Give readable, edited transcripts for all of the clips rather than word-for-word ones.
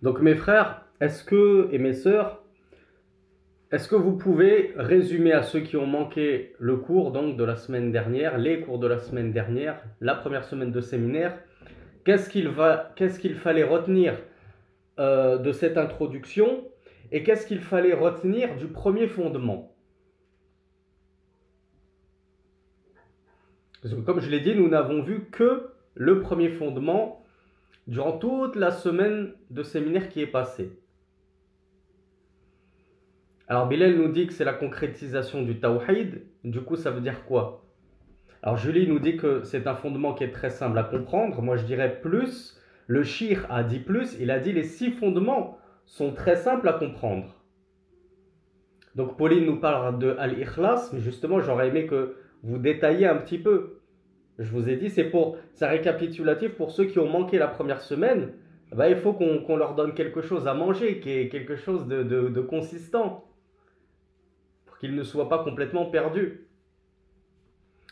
Donc mes frères, et mes sœurs, est-ce que vous pouvez résumer à ceux qui ont manqué le cours donc de la semaine dernière, les cours de la semaine dernière, la première semaine de séminaire, qu'est-ce qu'il fallait retenir de cette introduction et qu'est-ce qu'il fallait retenir du premier fondement? Parce que comme je l'ai dit, nous n'avons vu que le premier fondement durant toute la semaine de séminaire qui est passée. Alors Bilal nous dit que c'est la concrétisation du tawhid. Du coup, ça veut dire quoi? Alors Julie nous dit que c'est un fondement qui est très simple à comprendre. Moi, je dirais plus. Le shir a dit plus. Il a dit les 6 fondements sont très simples à comprendre. Donc Pauline nous parle de Al-Ikhlas, mais justement, j'aurais aimé que vous détailliez un petit peu. Je vous ai dit, c'est récapitulatif pour ceux qui ont manqué la première semaine. Il faut qu'on leur donne quelque chose à manger, qui est quelque chose de consistant, pour qu'ils ne soient pas complètement perdus.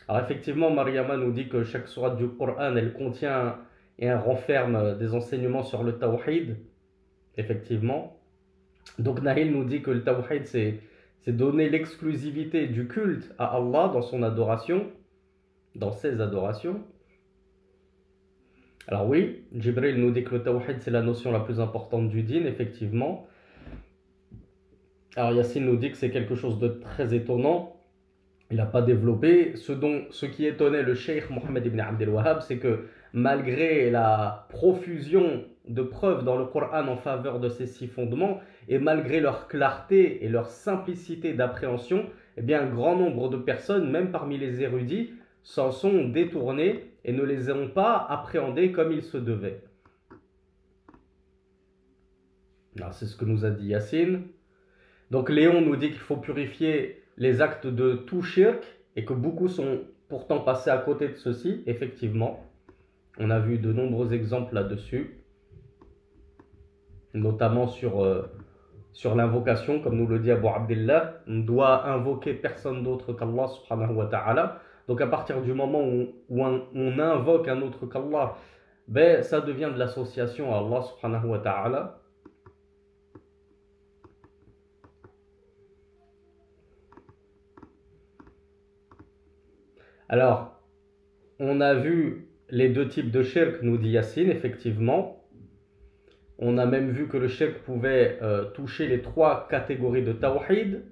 Alors effectivement, Mariama nous dit que chaque sourate du Coran, elle contient et elle renferme des enseignements sur le tawhid. Effectivement. Donc Nahil nous dit que le tawhid, c'est donner l'exclusivité du culte à Allah dans son adoration, dans ses adorations. Alors oui, Jibril nous dit que le tawhid, c'est la notion la plus importante du din, effectivement. Alors Yassine nous dit que c'est quelque chose de très étonnant. Il n'a pas développé. Ce qui étonnait le cheikh Mohammed ibn Abdel Wahhab, c'est que malgré la profusion de preuves dans le Coran en faveur de ces 6 fondements, et malgré leur clarté et leur simplicité d'appréhension, eh bien, un grand nombre de personnes, même parmi les érudits, s'en sont détournés et ne les ont pas appréhendés comme il se devait. C'est ce que nous a dit Yassine. Donc Léon nous dit qu'il faut purifier les actes de tout shirk et que beaucoup sont pourtant passés à côté de ceci. Effectivement, on a vu de nombreux exemples là-dessus, notamment sur l'invocation, comme nous le dit Abu Abdillah. On doit invoquer personne d'autre qu'Allah subhanahu wa ta'ala. Donc à partir du moment où on invoque un autre qu'Allah, ça devient de l'association à Allah subhanahu wa ta'ala. Alors, on a vu les 2 types de shirk, nous dit Yassine, effectivement. On a même vu que le shirk pouvait toucher les 3 catégories de tawhid.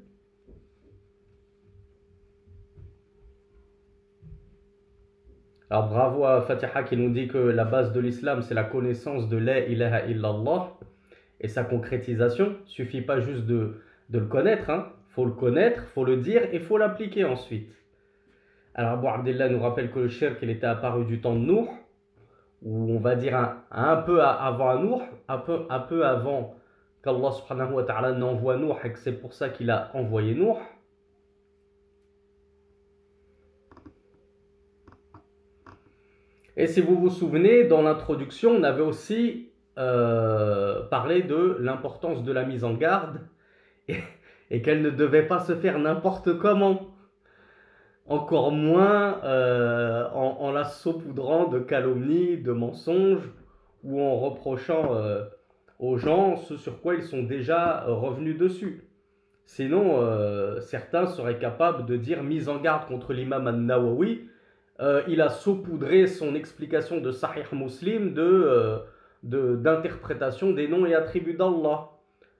Alors bravo à Fatiha qui nous dit que la base de l'islam, c'est la connaissance de la ilaha illallah et sa concrétisation. Il ne suffit pas juste de le connaître, hein. Faut le connaître, faut le dire et faut l'appliquer ensuite. Alors Abu Abdillah nous rappelle que le shirk, il était apparu du temps de Nuh, ou on va dire un peu avant Nuh, un peu avant qu'Allah subhanahu wa ta'ala n'envoie Nuh et que c'est pour ça qu'il a envoyé Nuh. Et si vous vous souvenez, dans l'introduction, on avait aussi parlé de l'importance de la mise en garde et qu'elle ne devait pas se faire n'importe comment. Encore moins en la saupoudrant de calomnies, de mensonges, ou en reprochant aux gens ce sur quoi ils sont déjà revenus dessus. Sinon, certains seraient capables de dire mise en garde contre l'imam al-Nawawi. Il a saupoudré son explication de Sahih Muslim d'interprétation des noms et attributs d'Allah.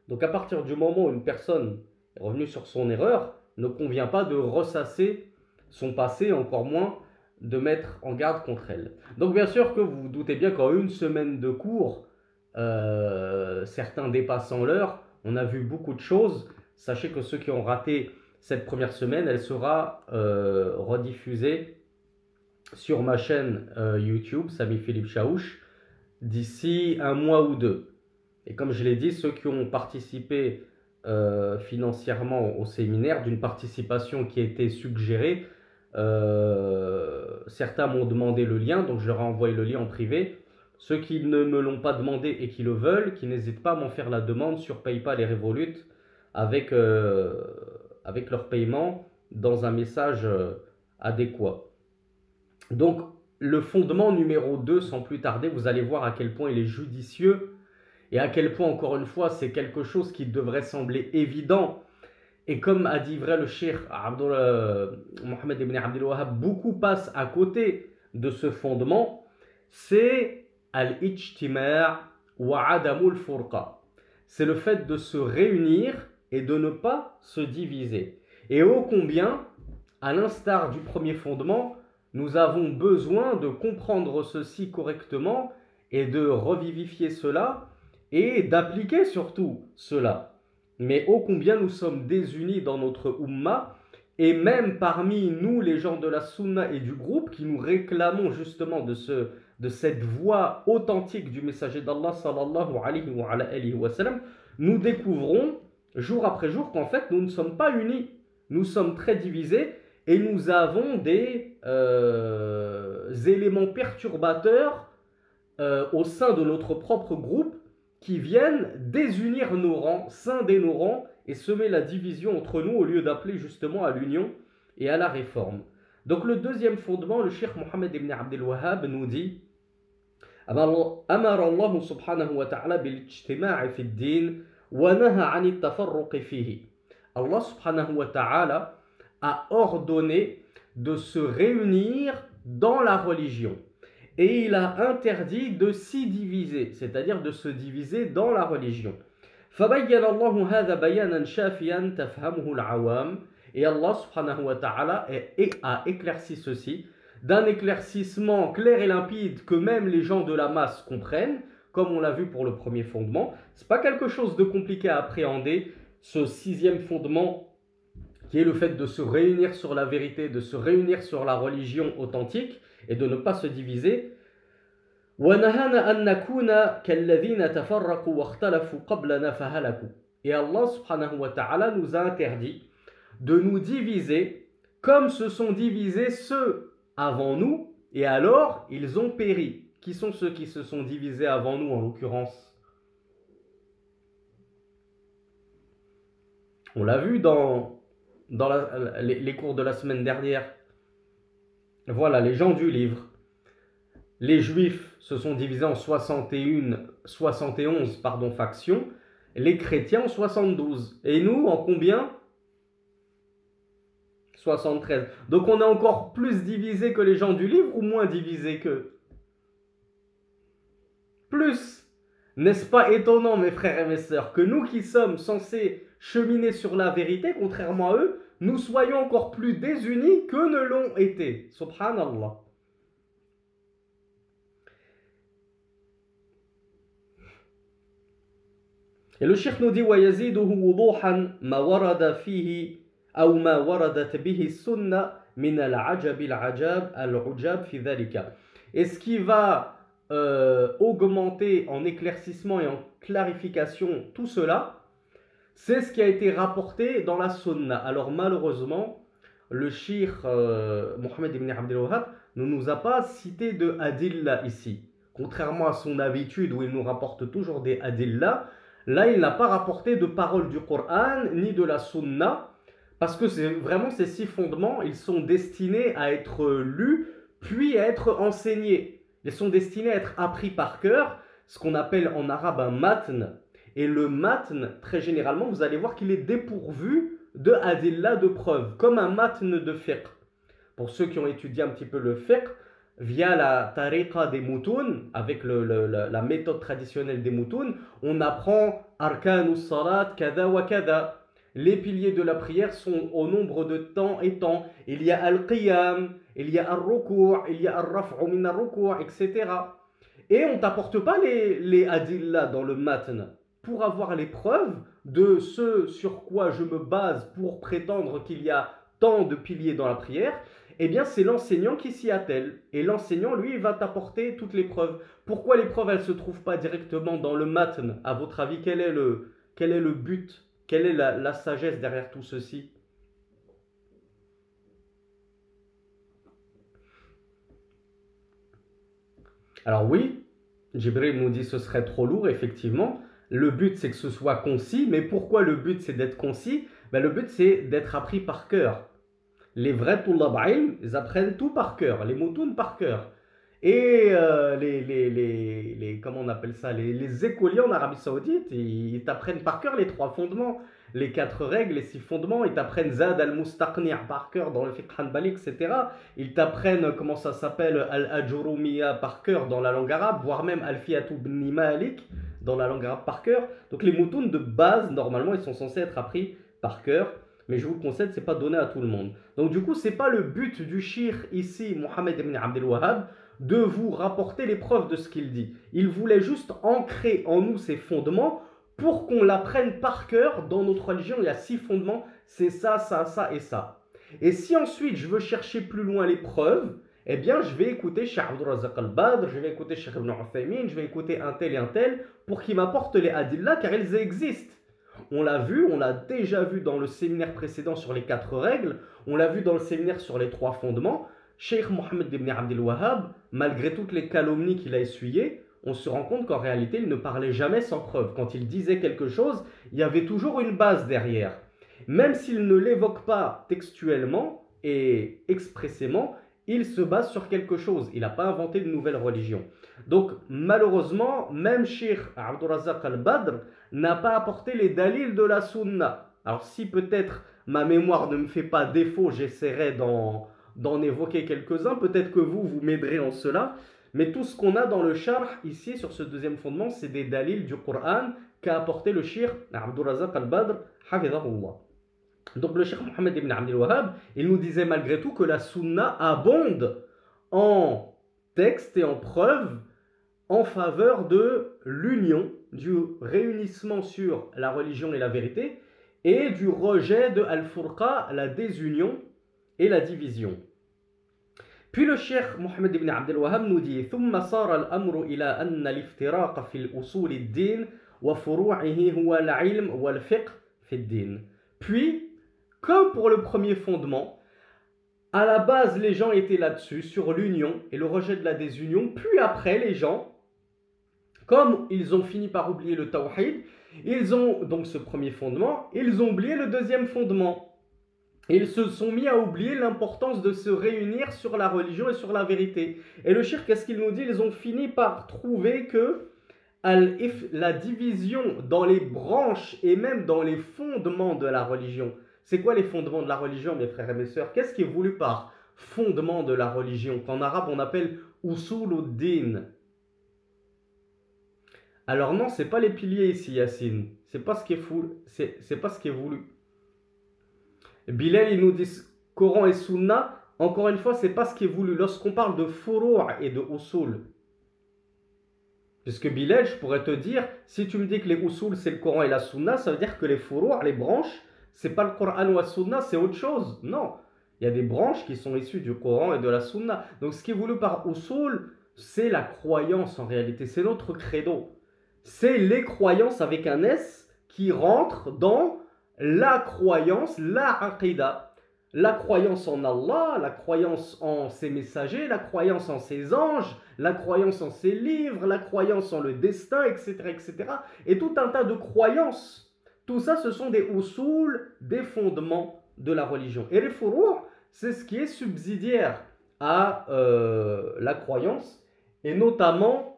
Donc à partir du moment où une personne est revenue sur son erreur, ne convient pas de ressasser son passé, encore moins de mettre en garde contre elle. Donc bien sûr que vous vous doutez bien qu'en 1 semaine de cours, certains dépassant l'heure, on a vu beaucoup de choses. Sachez que ceux qui ont raté cette première semaine, elle sera rediffusée sur ma chaîne YouTube, Sami Philippe Chaouch, d'ici 1 mois ou 2. Et comme je l'ai dit, ceux qui ont participé financièrement au séminaire, d'une participation qui a été suggérée, certains m'ont demandé le lien, donc je leur ai envoyé le lien en privé. Ceux qui ne me l'ont pas demandé et qui le veulent, qui n'hésitent pas à m'en faire la demande sur PayPal et Revolut avec leur paiement dans un message adéquat. Donc le fondement numéro 2, sans plus tarder, vous allez voir à quel point il est judicieux et à quel point, encore une fois, c'est quelque chose qui devrait sembler évident. Et comme a dit vrai le cheikh Mohammed ibn Abdel Wahhab, beaucoup passent à côté de ce fondement, c'est al-ijtima' wa adamul furqa. C'est le fait de se réunir et de ne pas se diviser. Et ô combien, à l'instar du premier fondement, nous avons besoin de comprendre ceci correctement et de revivifier cela et d'appliquer surtout cela. Mais ô combien nous sommes désunis dans notre Ummah, et même parmi nous, les gens de la Sunna et du groupe, qui nous réclamons justement de cette voix authentique du messager d'Allah sallallahu alayhi wa sallam, nous découvrons jour après jour qu'en fait nous ne sommes pas unis, nous sommes très divisés et nous avons des éléments perturbateurs au sein de notre propre groupe qui viennent désunir nos rangs, scinder nos rangs et semer la division entre nous au lieu d'appeler justement à l'union et à la réforme. Donc le deuxième fondement, le cheikh Mohammed ibn Abdel Wahhab nous dit Amar Allah subhanahu wa ta'ala bil-ijtima'i fi ad-din wa naha 'ani at-tafarruq fihi. Allah subhanahu wa ta'ala a ordonné de se réunir dans la religion. Et il a interdit de s'y diviser, c'est-à-dire de se diviser dans la religion. فَبَيَّنَ اللَّهُ هَذَا بَيَانًا شَافِيًا تَفْهَمُهُ الْعَوَامُ. Et Allah subhanahu wa ta'ala a éclairci ceci, d'un éclaircissement clair et limpide que même les gens de la masse comprennent, comme on l'a vu pour le premier fondement. Ce n'est pas quelque chose de compliqué à appréhender, ce sixième fondement qui est le fait de se réunir sur la vérité, de se réunir sur la religion authentique et de ne pas se diviser. Et Allah subhanahu wa ta'ala nous a interdit de nous diviser comme se sont divisés ceux avant nous, et alors ils ont péri. Qui sont ceux qui se sont divisés avant nous en l'occurrence? On l'a vu dans les cours de la semaine dernière. Voilà, les gens du livre. Les juifs se sont divisés en 71 factions, les chrétiens en 72. Et nous, en combien? 73. Donc on est encore plus divisés que les gens du livre ou moins divisés qu'eux? Plus. N'est-ce pas étonnant, mes frères et mes sœurs, que nous qui sommes censés cheminer sur la vérité, contrairement à eux, nous soyons encore plus désunis que ne l'ont été. Subhanallah. Et le cheikh nous dit وَيَزِيدُهُ وُضُوحًا مَا وَرَدَ فِيهِ أو ما وردت به السنة من العجب العجاب في ذلك. Et ce qui va augmenter en éclaircissement et en clarification tout cela, c'est ce qui a été rapporté dans la sunna. Alors malheureusement, le cheikh Mohammed ibn Abdel Wahhab ne nous a pas cité de adilla ici. Contrairement à son habitude où il nous rapporte toujours des adilla, là il n'a pas rapporté de paroles du Coran ni de la sunna, parce que c'est vraiment ces six fondements, ils sont destinés à être lus puis à être enseignés. Ils sont destinés à être appris par cœur, ce qu'on appelle en arabe un matn. Et le matn, très généralement, vous allez voir qu'il est dépourvu de adilla, de preuves, comme un matn de fiqh. Pour ceux qui ont étudié un petit peu le fiqh, via la tariqa des moutoun, avec la méthode traditionnelle des moutoun, on apprend arkanus salat, kada wa kada. Les piliers de la prière sont au nombre de temps et temps. Il y a al-qiyam, il y a al-ruku', il y a al-raf'u min al-ruku', etc. Et on ne t'apporte pas les adillas dans le matn pour avoir les preuves de ce sur quoi je me base pour prétendre qu'il y a tant de piliers dans la prière. Eh bien, c'est l'enseignant qui s'y attelle. Et l'enseignant, lui, il va t'apporter toutes les preuves. Pourquoi les preuves, elles ne se trouvent pas directement dans le matn? À votre avis, quel est le but? Quelle est la sagesse derrière tout ceci? Alors oui, Jibril nous dit que ce serait trop lourd, effectivement. Le but, c'est que ce soit concis. Mais pourquoi le but, c'est d'être concis? Le but, c'est d'être appris par cœur. Les vrais tullab ilm, ils apprennent tout par cœur. Les moutoun par cœur. Et comment on appelle ça, les écoliers en Arabie Saoudite, ils t'apprennent par cœur les 3 fondements, les 4 règles, les 6 fondements. Ils t'apprennent Zad al-Mustaqni' par cœur dans le fiqh hanbali, etc. Ils t'apprennent, comment ça s'appelle, al-Ajurumiyya par cœur dans la langue arabe, voire même al-Fiyatou ibn Malik dans la langue arabe par cœur. Donc les moutouns de base, normalement, ils sont censés être appris par cœur. Mais je vous le concède, c'est pas donné à tout le monde. Donc du coup, c'est pas le but du shir ici, Mohammed ibn Abdel Wahhab, de vous rapporter les preuves de ce qu'il dit. Il voulait juste ancrer en nous ces fondements pour qu'on l'apprenne par cœur. Dans notre religion, il y a 6 fondements, c'est ça, ça, ça et ça. Et si ensuite je veux chercher plus loin les preuves, eh bien je vais écouter Cheikh Abdul Razak al-Badr, je vais écouter Cheikh Ibn Uthaymin, je vais écouter un tel et un tel pour qu'ils m'apportent les adillah car ils existent. On l'a vu, on l'a déjà vu dans le séminaire précédent sur les 4 règles, on l'a vu dans le séminaire sur les 3 fondements. Cheikh Mohammed ibn Abdel Wahhab, malgré toutes les calomnies qu'il a essuyées, on se rend compte qu'en réalité, il ne parlait jamais sans preuve. Quand il disait quelque chose, il y avait toujours une base derrière. Même s'il ne l'évoque pas textuellement et expressément, il se base sur quelque chose. Il n'a pas inventé de nouvelle religion. Donc, malheureusement, même Cheikh Abdul Razak al-Badr n'a pas apporté les dalils de la sunna. Alors, si peut-être ma mémoire ne me fait pas défaut, j'essaierai d'en évoquer quelques-uns. Peut-être que vous m'aiderez en cela. Mais tout ce qu'on a dans le charh ici, sur ce 2e fondement, c'est des dalils du Coran qu'a apporté le Cheikh Abdul Razak al-Badr, hafidhahullah. Donc le Cheikh Mohammed ibn Abdel Wahhab, il nous disait malgré tout que la sunna abonde en texte et en preuves en faveur de l'union, du réunissement sur la religion et la vérité, et du rejet de al-furqa, la désunion et la division. Puis le Cheikh Mohammed ibn Abdel Wahhab nous dit ثم صار الأمر إلى أن الافتراق في الأصول الدين وفروعه هو العلم والفقه في الدين. Puis, comme pour le premier fondement, à la base les gens étaient là-dessus, sur l'union et le rejet de la désunion. Puis après les gens, comme ils ont fini par oublier le tawhid, ils ont donc ce premier fondement, ils ont oublié le 2e fondement. Et ils se sont mis à oublier l'importance de se réunir sur la religion et sur la vérité. Et le shirk, qu'est-ce qu'il nous dit? Ils ont fini par trouver que la division dans les branches et même dans les fondements de la religion. C'est quoi les fondements de la religion, mes frères et mes sœurs? Qu'est-ce qui est voulu par fondement de la religion, qu'en arabe on appelle usuluddin? Alors non, c'est pas les piliers ici, Yacine. C'est pas ce qui est fou, c'est pas ce qui est voulu. Bilal, il nous dit Coran et Sunna. Encore une fois, c'est pas ce qui est voulu. Lorsqu'on parle de furu' et de usul, puisque Bilal, je pourrais te dire, si tu me dis que les usul c'est le Coran et la Sunna, ça veut dire que les furu', les branches, c'est pas le Coran ou la Sunna, c'est autre chose. Non, il y a des branches qui sont issues du Coran et de la Sunna. Donc ce qui est voulu par usul, c'est la croyance en réalité, c'est notre credo. C'est les croyances avec un S qui rentrent dans la croyance, la aqida, la croyance en Allah, la croyance en ses messagers, la croyance en ses anges, la croyance en ses livres, la croyance en le destin, etc., etc. Et tout un tas de croyances. Tout ça, ce sont des usul, des fondements de la religion. Et les furu', c'est ce qui est subsidiaire à la croyance, et notamment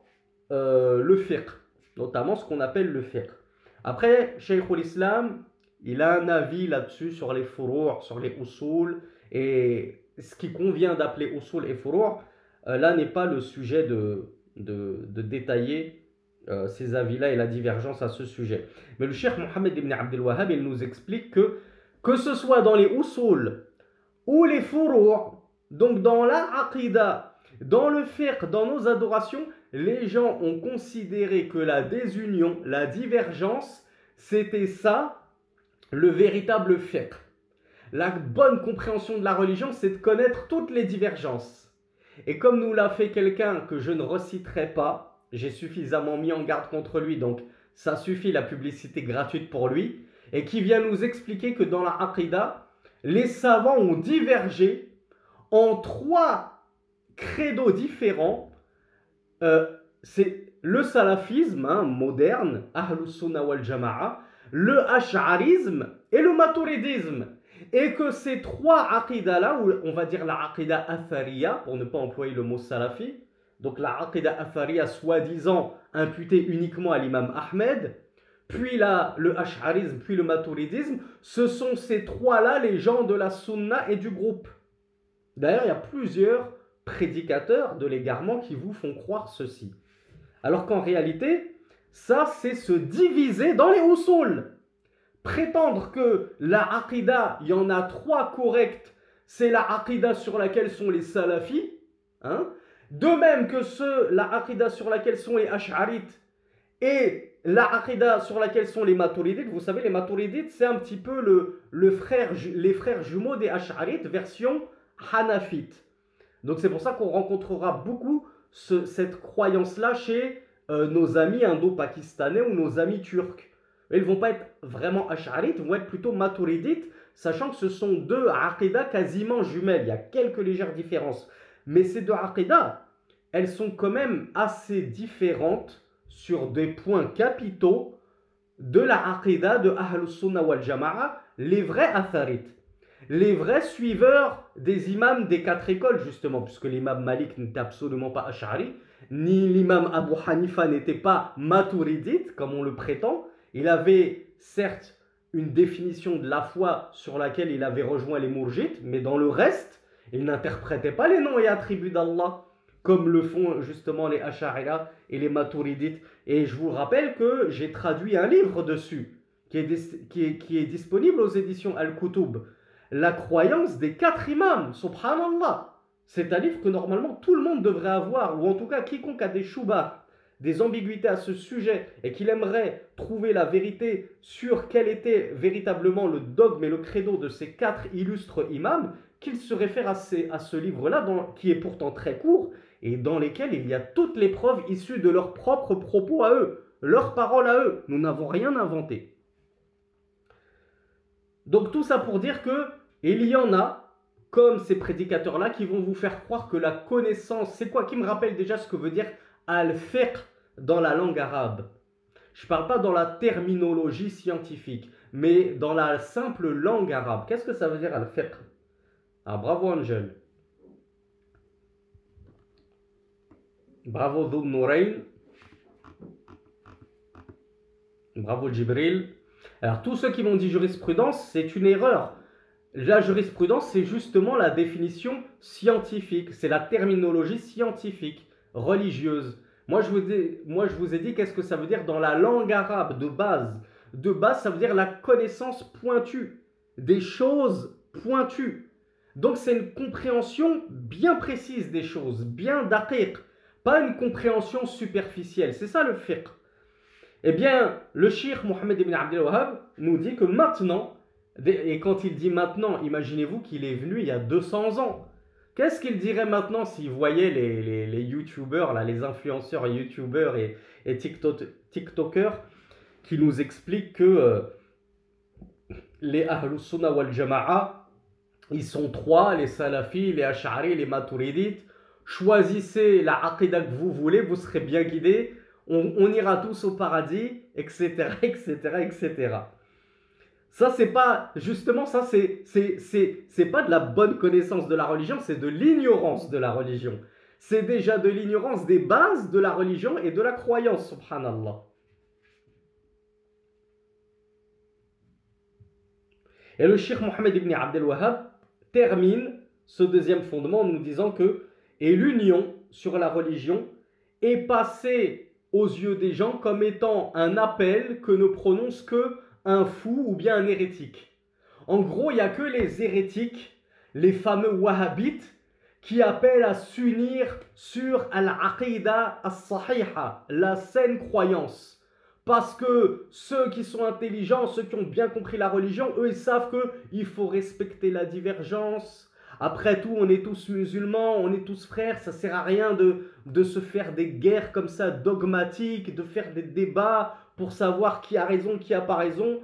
le fiqh, notamment ce qu'on appelle le fiqh. Après, Cheikh l'Islam, il a un avis là-dessus sur les furu', sur les usul, et ce qui convient d'appeler usul et furu', là n'est pas le sujet de détailler ces avis-là et la divergence à ce sujet. Mais le Cheikh Mohammed ibn Abdel Wahhab, il nous explique que ce soit dans les usul ou les furu', donc dans la aqida, dans le fiqh, dans nos adorations, les gens ont considéré que la désunion, la divergence, c'était ça, le véritable fiqh. La bonne compréhension de la religion, c'est de connaître toutes les divergences. Et comme nous l'a fait quelqu'un que je ne reciterai pas, j'ai suffisamment mis en garde contre lui, donc ça suffit la publicité gratuite pour lui, et qui vient nous expliquer que dans la Aqidah, les savants ont divergé en 3 credos différents. C'est le salafisme moderne, Ahlus Sunnah wal Jama'a, le ash'arisme et le maturidisme. Et que ces 3 aqidas là, ou on va dire la aqida athariya, pour ne pas employer le mot salafi, donc la aqidah athariya soi-disant imputée uniquement à l'imam Ahmed, puis le ash'arisme, puis le maturidisme, ce sont ces trois-là les gens de la sunna et du groupe. D'ailleurs, il y a plusieurs prédicateurs de l'égarement qui vous font croire ceci. Alors qu'en réalité, ça c'est se diviser dans les usul. Prétendre que la aqidah, il y en a trois correctes, c'est la aqidah sur laquelle sont les salafis, hein? De même que la aqidah sur laquelle sont les ash'arites et la aqidah sur laquelle sont les maturidites. Vous savez, les maturidites, c'est un petit peu les frères jumeaux des ash'arites, version hanafite. Donc c'est pour ça qu'on rencontrera beaucoup cette croyance-là chez nos amis indo-pakistanais ou nos amis turcs. Ils ne vont pas être vraiment ash'arites, ils vont être plutôt maturidites, sachant que ce sont deux aqidas quasiment jumelles. Il y a quelques légères différences. Mais ces deux aqidas, elles sont quand même assez différentes sur des points capitaux de la aqidah de Ahlus Sunnah wal Jama'a, les vrais atharites. Les vrais suiveurs des imams des quatre écoles, justement, puisque l'imam Malik n'était absolument pas ash'ari, ni l'imam Abu Hanifa n'était pas maturidite, comme on le prétend. Il avait certes une définition de la foi sur laquelle il avait rejoint les mourjites, mais dans le reste, il n'interprétait pas les noms et attributs d'Allah, comme le font justement les ash'ariya et les maturidites. Et je vous rappelle que j'ai traduit un livre dessus, qui est disponible aux éditions Al-Kutub. La croyance des quatre imams, subhanallah. C'est un livre que normalement tout le monde devrait avoir, ou en tout cas quiconque a des choubas, des ambiguïtés à ce sujet, et qu'il aimerait trouver la vérité sur quel était véritablement le dogme et le credo de ces quatre illustres imams, qu'il se réfère à ce livre-là, qui est pourtant très court, et dans lesquels il y a toutes les preuves issues de leurs propres propos à eux, leurs paroles à eux. Nous n'avons rien inventé. Donc tout ça pour dire que il y en a, comme ces prédicateurs-là, qui vont vous faire croire que la connaissance, c'est quoi, qui me rappelle déjà ce que veut dire al-fiqh dans la langue arabe. Je ne parle pas dans la terminologie scientifique, mais dans la simple langue arabe. Qu'est-ce que ça veut dire al-fiqh? Ah, bravo Angel. Bravo Dhul Nourayn. Bravo Jibril. Alors tous ceux qui m'ont dit jurisprudence, c'est une erreur. La jurisprudence, c'est justement la définition scientifique, c'est la terminologie scientifique, religieuse. Moi, je vous ai dit qu'est-ce que ça veut dire dans la langue arabe de base. De base, ça veut dire la connaissance pointue, des choses pointues. Donc, c'est une compréhension bien précise des choses, bien daqiq, pas une compréhension superficielle. C'est ça le fiqh. Eh bien, le cheikh Mohammed ibn Abdel Wahhab nous dit que maintenant, et quand il dit maintenant, imaginez-vous qu'il est venu il y a 200 ans. Qu'est-ce qu'il dirait maintenant s'il voyait les youtubeurs, là, les influenceurs youtubeurs et tiktokers qui nous expliquent que les Ahlus Sunnah wal Jama'a, ils sont trois, les salafis, les ash'ari, les maturidites. Choisissez la aqidah que vous voulez, vous serez bien guidés. On ira tous au paradis, etc., etc., etc. Ça, c'est pas, justement, ça, c'est pas de la bonne connaissance de la religion, c'est de l'ignorance de la religion. C'est déjà de l'ignorance des bases de la religion et de la croyance, subhanallah. Et le cheikh Mohammed ibn Abdel Wahhab termine ce deuxième fondement en nous disant que et l'union sur la religion est passée aux yeux des gens comme étant un appel que ne prononce que un fou ou bien un hérétique. En gros, il n'y a que les hérétiques, les fameux wahhabites, qui appellent à s'unir sur al-aqidah as-sahiha, la saine croyance. Parce que ceux qui sont intelligents, ceux qui ont bien compris la religion, eux, ils savent qu'il faut respecter la divergence. Après tout, on est tous musulmans, on est tous frères, ça ne sert à rien de se faire des guerres comme ça dogmatiques, de faire des débats pour savoir qui a raison, qui n'a pas raison.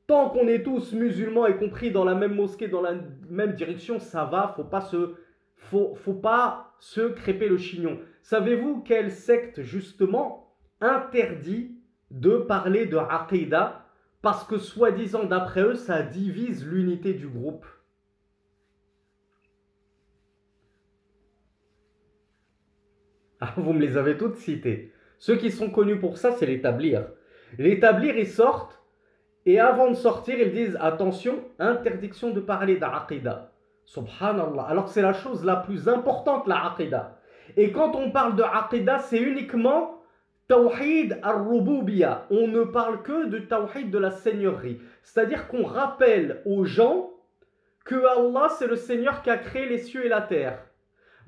Tant qu'on est tous musulmans et compris dans la même mosquée, dans la même direction, ça va, faut pas se crêper le chignon. Savez-vous quelle secte, justement, interdit de parler de aqidah parce que, soi-disant, d'après eux, ça divise l'unité du groupe? Ah, vous me les avez toutes citées. Ceux qui sont connus pour ça, c'est l'établir. L'établir, ils sortent, et avant de sortir, ils disent, attention, interdiction de parler d'Aqida. Subhanallah. Alors que c'est la chose la plus importante, la Aqida. Et quand on parle de Aqida, c'est uniquement Tawhid al-Rububiya. On ne parle que de Tawhid de la Seigneurie. C'est-à-dire qu'on rappelle aux gens que Allah, c'est le Seigneur qui a créé les cieux et la terre.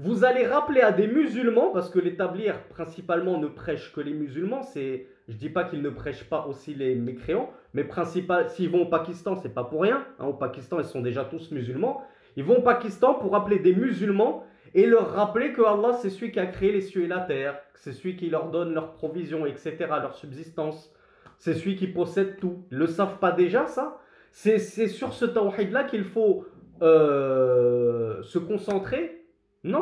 Vous allez rappeler à des musulmans, parce que l'établir principalement ne prêche que les musulmans, je ne dis pas qu'ils ne prêchent pas aussi les mécréants, mais s'ils vont au Pakistan, c'est pas pour rien. Hein, au Pakistan, ils sont déjà tous musulmans. Ils vont au Pakistan pour appeler des musulmans et leur rappeler que Allah, c'est celui qui a créé les cieux et la terre, c'est celui qui leur donne leurs provisions, etc., leur subsistance. C'est celui qui possède tout. Ils ne le savent pas déjà, ça? C'est sur ce tawhid-là qu'il faut se concentrer. Non,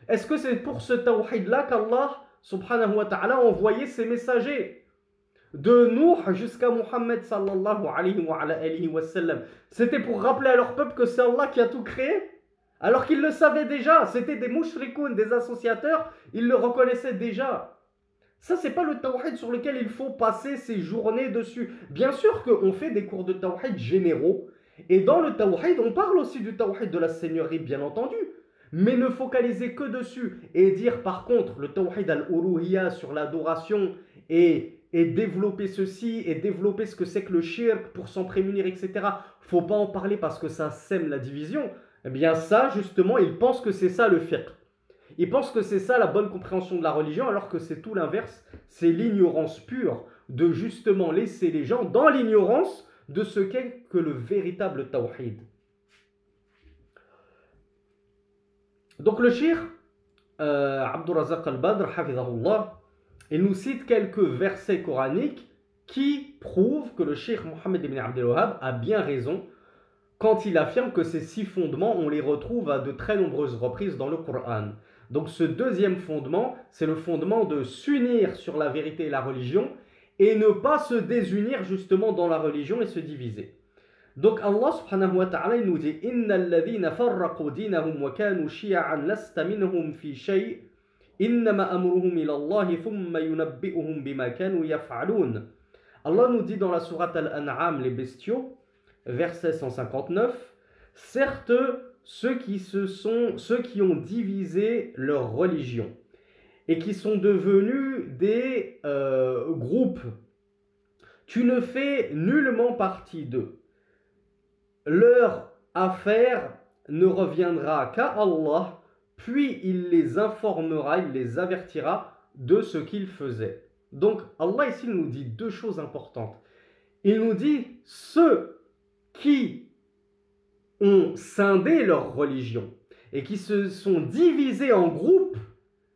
est-ce que c'est pour ce tawhid-là qu'Allah, subhanahu wa ta'ala, a envoyé ses messagers? De Nuh jusqu'à Muhammad sallallahu alayhi wa sallam. C'était pour rappeler à leur peuple que c'est Allah qui a tout créé? Alors qu'ils le savaient déjà. C'était des mushrikoun, des associateurs. Ils le reconnaissaient déjà. Ça, c'est pas le tawhid sur lequel il faut passer ses journées dessus. Bien sûr qu'on fait des cours de tawhid généraux. Et dans le tawhid, on parle aussi du tawhid de la seigneurie, bien entendu. Mais ne focaliser que dessus et dire par contre le tawhid al-uluhiyya sur l'adoration et développer ceci et développer ce que c'est que le shirk pour s'en prémunir, etc. Faut pas en parler parce que ça sème la division. Eh bien ça, justement, ils pensent que c'est ça le fiqh. Ils pensent que c'est ça la bonne compréhension de la religion alors que c'est tout l'inverse. C'est l'ignorance pure de justement laisser les gens dans l'ignorance de ce qu'est que le véritable tawhid. Donc le shir, Abdur Razak al-Badr, hafizahullah, il nous cite quelques versets coraniques qui prouvent que le shir Mohammed ibn Abdel Wahhab a bien raison quand il affirme que ces 6 fondements, on les retrouve à de très nombreuses reprises dans le Coran. Donc ce deuxième fondement, c'est le fondement de s'unir sur la vérité et la religion et ne pas se désunir justement dans la religion et se diviser. Donc Allah subhanahu wa ta'ala il nous dit Innal ladhina farraqu dinahum wa kanu shi'an lasta minhum fi shay' innama amruhum ila Allah thumma yunabbi'uhum bima kanu yaf'alun. Allah nous dit dans la sourate Al-An'am les bestiaux verset 159 certes ceux qui ont divisé leur religion et qui sont devenus des groupes, tu ne fais nullement partie d'eux. Leur affaire ne reviendra qu'à Allah, puis il les informera, il les avertira de ce qu'ils faisaient. Donc Allah ici nous dit 2 choses importantes. Il nous dit ceux qui ont scindé leur religion et qui se sont divisés en groupes,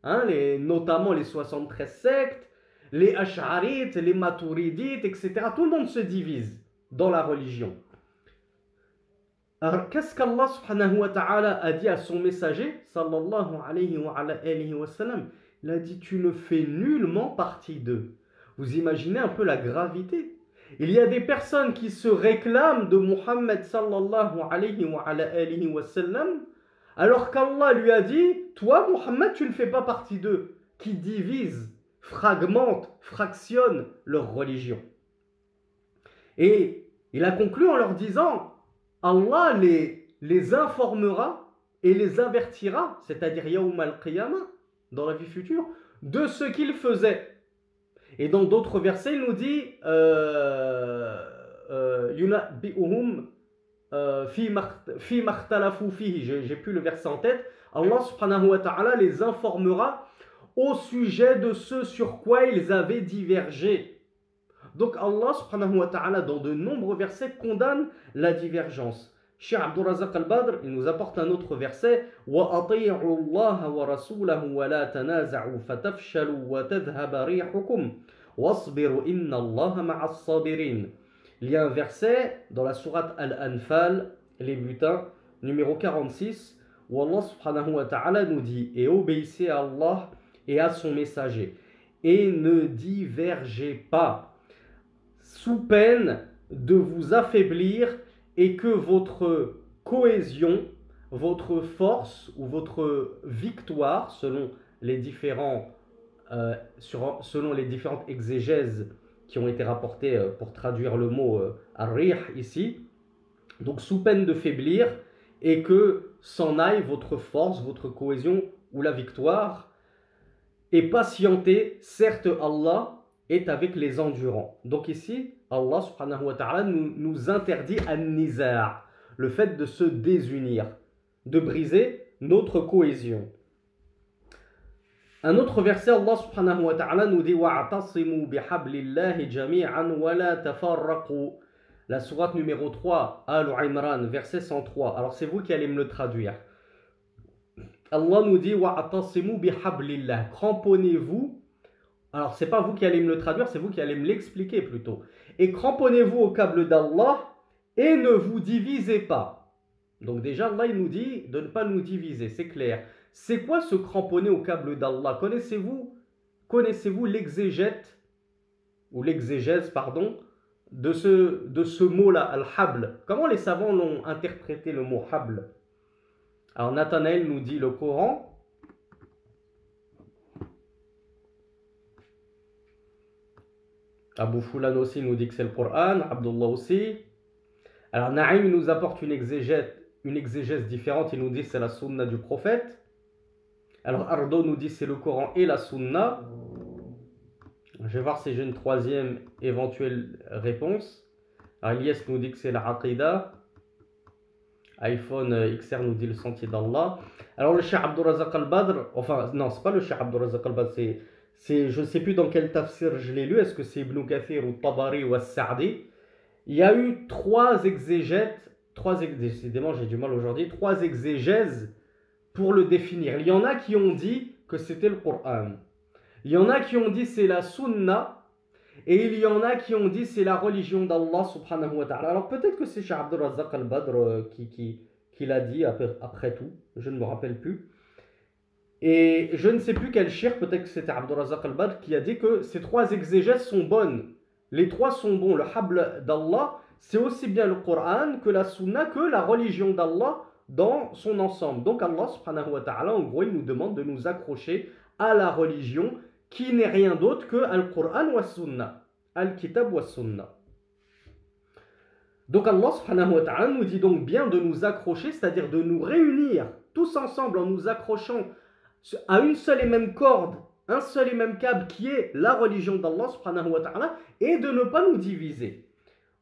hein, notamment les 73 sectes, les Ash'arites, les Maturidites, etc. Tout le monde se divise dans la religion. Alors, qu'est-ce qu'Allah subhanahu wa ta'ala a dit à son messager, sallallahu alayhi wa sallam? Il a dit, tu ne fais nullement partie d'eux. Vous imaginez un peu la gravité? Il y a des personnes qui se réclament de Muhammad sallallahu alayhi wa sallam, alors qu'Allah lui a dit, toi Muhammad, tu ne fais pas partie d'eux, qui divisent, fragmentent, fractionnent leur religion. Et il a conclu en leur disant, Allah les informera et les avertira, c'est-à-dire Yawm al-Qiyamah, dans la vie future, de ce qu'ils faisaient. Et dans d'autres versets, il nous dit Yunabbi'uhum fi makhtalafu fihi. J'ai plus le verset en tête. Allah subhanahu wa ta'ala les informera au sujet de ce sur quoi ils avaient divergé. Donc Allah subhanahu wa ta'ala dans de nombreux versets condamne la divergence. Cheikh Abdur Razak al-Badr, il nous apporte un autre verset وَأَطِيعُوا اللَّهَ وَرَسُولَهُ وَلَا تَنَازَعُوا فَتَفْشَلُوا وَتَذْهَبَ رِيحُكُمْ وَاصْبِرُوا إِنَّ اللَّهَ مَعَ الصَّابِرِينَ. Il y a un verset dans la sourate Al-Anfal, les butins, numéro 46, où Allah subhanahu wa ta'ala nous dit et obéissez à Allah et à son messager et ne divergez pas sous peine de vous affaiblir et que votre cohésion, votre force ou votre victoire, selon les différents selon les différentes exégèses qui ont été rapportées pour traduire le mot ar-rih ici, donc sous peine de faiblir, et que s'en aille votre force, votre cohésion ou la victoire, et patientez, certes Allah est avec les endurants. Donc ici, Allah subhanahu wa ta'ala nous interdit an-niza', le fait de se désunir, de briser notre cohésion. Un autre verset, Allah subhanahu wa ta'ala nous dit wa'tasimu bihablillahi jami'an wa la tafarraqu. La sourate numéro 3, Al-Imran, verset 103. Alors c'est vous qui allez me le traduire. Allah nous dit wa'tasimu bihablillah. Cramponnez-vous. Alors c'est pas vous qui allez me le traduire, c'est vous qui allez me l'expliquer plutôt. Et cramponnez-vous au câble d'Allah et ne vous divisez pas. Donc déjà Allah il nous dit de ne pas nous diviser, c'est clair. C'est quoi se cramponner au câble d'Allah? Connaissez-vous l'exégèse, pardon, de ce mot-là, al-habl? Comment les savants l'ont interprété le mot habl? Alors Nathanaël nous dit le Coran. Abu Fulan aussi nous dit que c'est le Coran, Abdullah aussi. Alors Naïm nous apporte une exégèse différente, il nous dit que c'est la sunna du prophète. Alors Ardo nous dit c'est le Coran et la Sunna. Je vais voir si j'ai une troisième éventuelle réponse. Alors Ilyes nous dit que c'est la Aqidah. iPhone XR nous dit le sentier d'Allah. Alors le Cheikh Abdurrazaq al-Badr, enfin non, c'est pas le Cheikh Abdurrazaq al-Badr, je ne sais plus dans quel tafsir je l'ai lu, est-ce que c'est Ibn Kathir ou Tabari ou As-Sa'di. Il y a eu trois exégèses pour le définir. Il y en a qui ont dit que c'était le Coran. Il y en a qui ont dit c'est la Sunna. Et il y en a qui ont dit c'est la religion d'Allah subhanahu wa ta'ala. Alors peut-être que c'est Cheikh Abdurrazaq al-Badr qui l'a dit après tout. Je ne me rappelle plus. Et je ne sais plus quel cheikh, peut-être que c'était Abdurrazaq al-Badr, qui a dit que ces trois exégèses sont bonnes. Les trois sont bons. Le habl d'Allah, c'est aussi bien le Coran que la Sunna, que la religion d'Allah dans son ensemble. Donc Allah subhanahu wa ta'ala, en gros, il nous demande de nous accrocher à la religion qui n'est rien d'autre que Al-Qur'an wa Sunna, Al-Kitab wa Sunna. Donc Allah subhanahu wa ta'ala nous dit donc bien de nous accrocher, c'est-à-dire de nous réunir tous ensemble en nous accrochant à une seule et même corde, un seul et même câble qui est la religion d'Allah subhanahu wa ta'ala, et de ne pas nous diviser.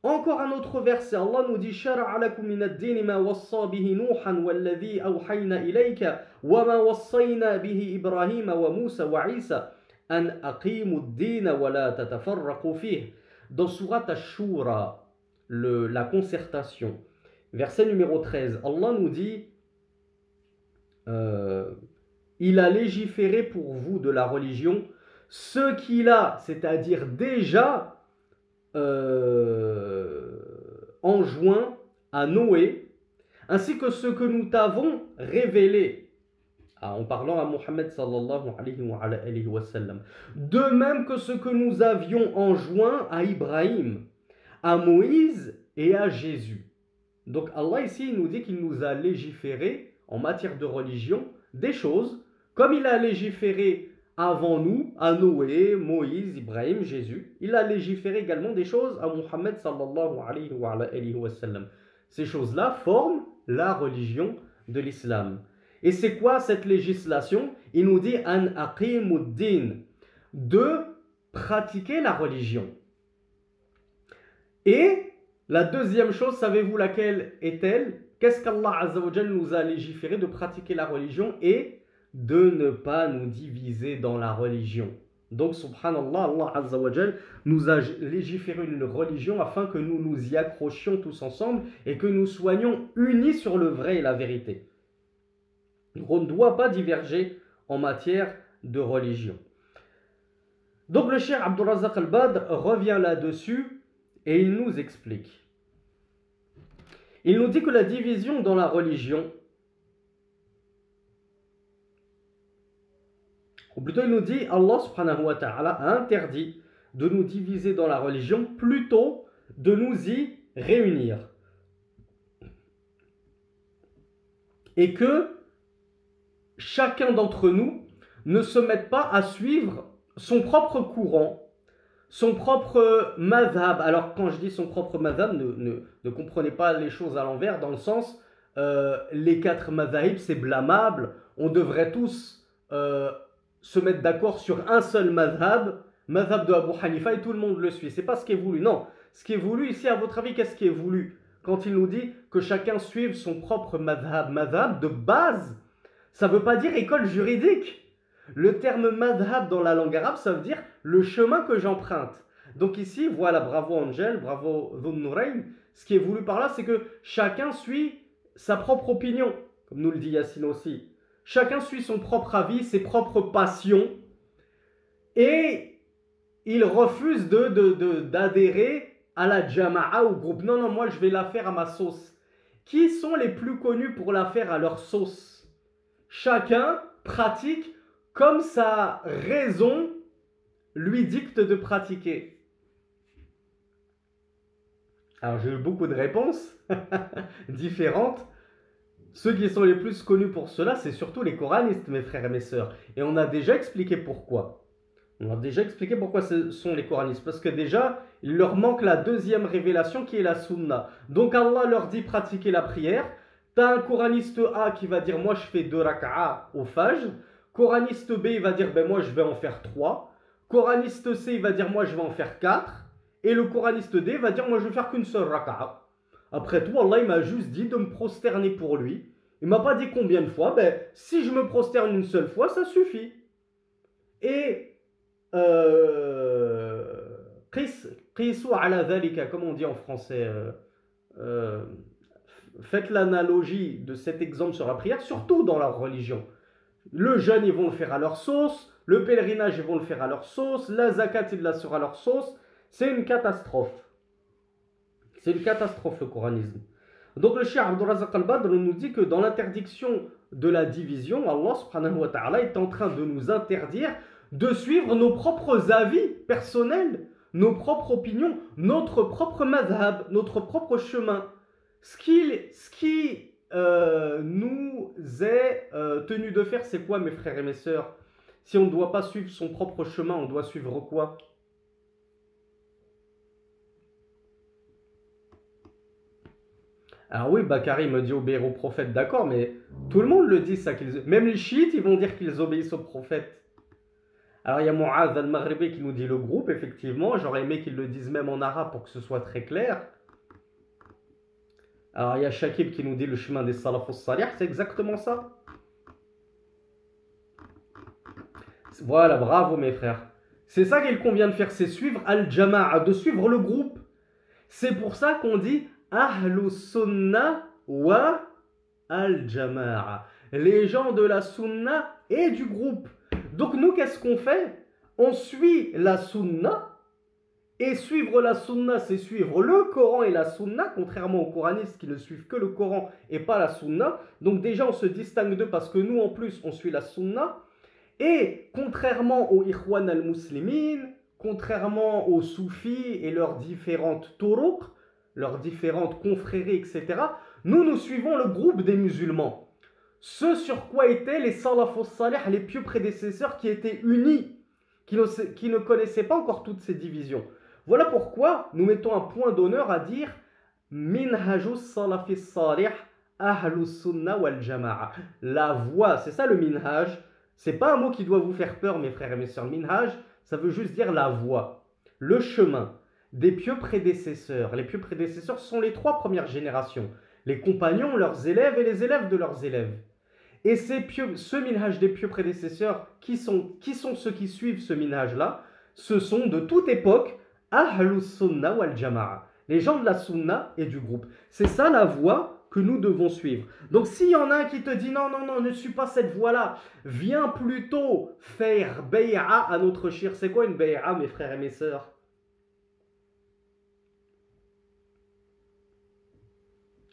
Encore un autre verset, Allah nous dit Shara'a lakum min ad-din ma wassa bihi Nuhan walladhi awhayna ilayka wa ma wassayna bihi Ibrahim wa Musa wa Isa an aqimu ad-din wa la tatafarraqu fihi. Dans Surat Ash-Shura, la concertation, verset numéro 13, Allah nous dit il a légiféré pour vous de la religion ce qu'il a, c'est-à-dire déjà enjoint à Noé, ainsi que ce que nous t'avons révélé, en parlant à Mohammed sallallahu alayhi wa sallam, de même que ce que nous avions enjoint à Ibrahim, à Moïse et à Jésus. Donc Allah ici il nous dit qu'il nous a légiféré en matière de religion des choses comme il a légiféré avant nous, à Noé, Moïse, Ibrahim, Jésus. Il a légiféré également des choses à Muhammad sallallahu alayhi wa sallam. Ces choses-là forment la religion de l'islam. Et c'est quoi cette législation? Il nous dit an aqimuddin, de pratiquer la religion. Et la deuxième chose, savez-vous laquelle est-elle? Qu'est-ce qu'Allah Azza wa Jal nous a légiféré? De pratiquer la religion et de ne pas nous diviser dans la religion. Donc, subhanallah, Allah Azza wa Jal nous a légiféré une religion afin que nous nous y accrochions tous ensemble et que nous soyons unis sur le vrai et la vérité. On ne doit pas diverger en matière de religion. Donc, le cheikh Abdurrazaq al-Badr revient là-dessus et il nous explique. Il nous dit que la division dans la religion, ou plutôt il nous dit, Allah subhanahu wa ta'ala a interdit de nous diviser dans la religion, plutôt de nous y réunir. Et que chacun d'entre nous ne se mette pas à suivre son propre courant, son propre madhab. Alors quand je dis son propre madhab, ne comprenez pas les choses à l'envers, dans le sens, les quatre madhahib, c'est blâmable, on devrait tous se mettre d'accord sur un seul madhab, madhab de Abu Hanifa, et tout le monde le suit. C'est pas ce qui est voulu, non. Ce qui est voulu ici, à votre avis, qu'est-ce qui est voulu quand il nous dit que chacun suive son propre madhab? Madhab, de base, ça ne veut pas dire école juridique. Le terme madhab dans la langue arabe, ça veut dire le chemin que j'emprunte. Donc ici, voilà, bravo Angel, bravo Dhun Nourayn. Ce qui est voulu par là, c'est que chacun suit sa propre opinion, comme nous le dit Yassine aussi. Chacun suit son propre avis, ses propres passions, et il refuse d'adhérer à la jama'a, au groupe. Non, non, moi je vais la faire à ma sauce. Qui sont les plus connus pour la faire à leur sauce? Chacun pratique comme sa raison lui dicte de pratiquer. Alors j'ai eu beaucoup de réponses différentes. Ceux qui sont les plus connus pour cela, c'est surtout les coranistes, mes frères et mes sœurs. Et on a déjà expliqué pourquoi. On a déjà expliqué pourquoi ce sont les coranistes. Parce que déjà, il leur manque la deuxième révélation qui est la sunna. Donc Allah leur dit pratiquer la prière. T'as un coraniste A qui va dire moi je fais 2 raka'a au fajr. Coraniste B il va dire ben moi je vais en faire 3. Coraniste C il va dire moi je vais en faire 4. Et le coraniste D va dire moi je vais faire qu'une seule raka'a. Après tout, Allah il m'a juste dit de me prosterner pour lui. Il m'a pas dit combien de fois. Ben si je me prosterne une seule fois, ça suffit. Et qisou ala dhalika, comme on dit en français, faites l'analogie de cet exemple sur la prière, surtout dans leur religion. Le jeûne, ils vont le faire à leur sauce. Le pèlerinage, ils vont le faire à leur sauce. La zakat, ils la seront à leur sauce. C'est une catastrophe. C'est une catastrophe, le coranisme. Donc le cheikh Abdul Razak al-Badr nous dit que dans l'interdiction de la division, Allah subhanahu wa ta'ala est en train de nous interdire de suivre nos propres avis personnels, nos propres opinions, notre propre madhab, notre propre chemin. Ce qui nous est tenu de faire, c'est quoi, mes frères et mes sœurs? Si on ne doit pas suivre son propre chemin, on doit suivre quoi? Alors oui, Bakary me dit obéir au prophète, d'accord, mais tout le monde le dit ça. Même les chiites, ils vont dire qu'ils obéissent au prophète. Alors il y a Mu'adh al-Maghribi qui nous dit le groupe, effectivement. J'aurais aimé qu'ils le disent même en arabe pour que ce soit très clair. Alors il y a Shakib qui nous dit le chemin des salafus salih, c'est exactement ça. Voilà, bravo mes frères. C'est ça qu'il convient de faire, c'est suivre al-jama'a, de suivre le groupe. C'est pour ça qu'on dit Ahlus Sunnah wa al-Jama'a. Les gens de la Sunna et du groupe. Donc nous, qu'est-ce qu'on fait? On suit la Sunna. Et suivre la Sunna, c'est suivre le Coran et la Sunna, contrairement aux coranistes qui ne suivent que le Coran et pas la Sunna. Donc déjà, on se distingue d'eux parce que nous, en plus, on suit la Sunna. Et contrairement aux Ikhwan al-Muslimin, contrairement aux Soufis et leurs différentes turuq, leurs différentes confréries, etc., nous suivons le groupe des musulmans. Ce sur quoi étaient les salafus salih, les pieux prédécesseurs qui étaient unis, qui ne connaissaient pas encore toutes ces divisions. Voilà pourquoi nous mettons un point d'honneur à dire Minhajus salafis salih, ahlus sunnah wal jama'a. La voie, c'est ça le minhaj. C'est pas un mot qui doit vous faire peur, mes frères et mes sœurs. Minhaj, ça veut juste dire la voie, le chemin des pieux prédécesseurs. Les pieux prédécesseurs sont les 3 premières générations. Les compagnons, leurs élèves et les élèves de leurs élèves. Et ce minhaj des pieux prédécesseurs, qui sont ceux qui suivent ce minhaj-là? Ce sont de toute époque Ahlus Sunnah wal Jama'a. Les gens de la Sunna et du groupe. C'est ça la voie que nous devons suivre. Donc s'il y en a un qui te dit non, non, non, ne suis pas cette voie-là, viens plutôt faire bay'a à notre shir. C'est quoi une bay'a, mes frères et mes sœurs?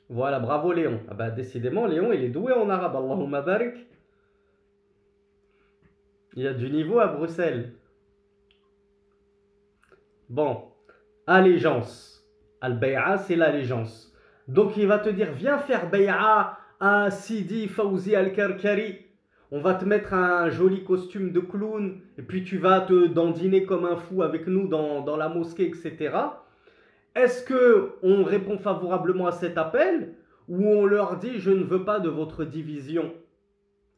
Voilà, bravo Léon. Ah bah décidément, Léon, il est doué en arabe. Allahumma barik. Il y a du niveau à Bruxelles. Bon, allégeance. Al-bay'a, c'est l'allégeance. Donc il va te dire, viens faire bay'a à Sidi Fawzi al-Karkari on va te mettre un joli costume de clown, et puis tu vas te dandiner comme un fou avec nous dans la mosquée, etc. Est-ce qu'on répond favorablement à cet appel, ou on leur dit je ne veux pas de votre division?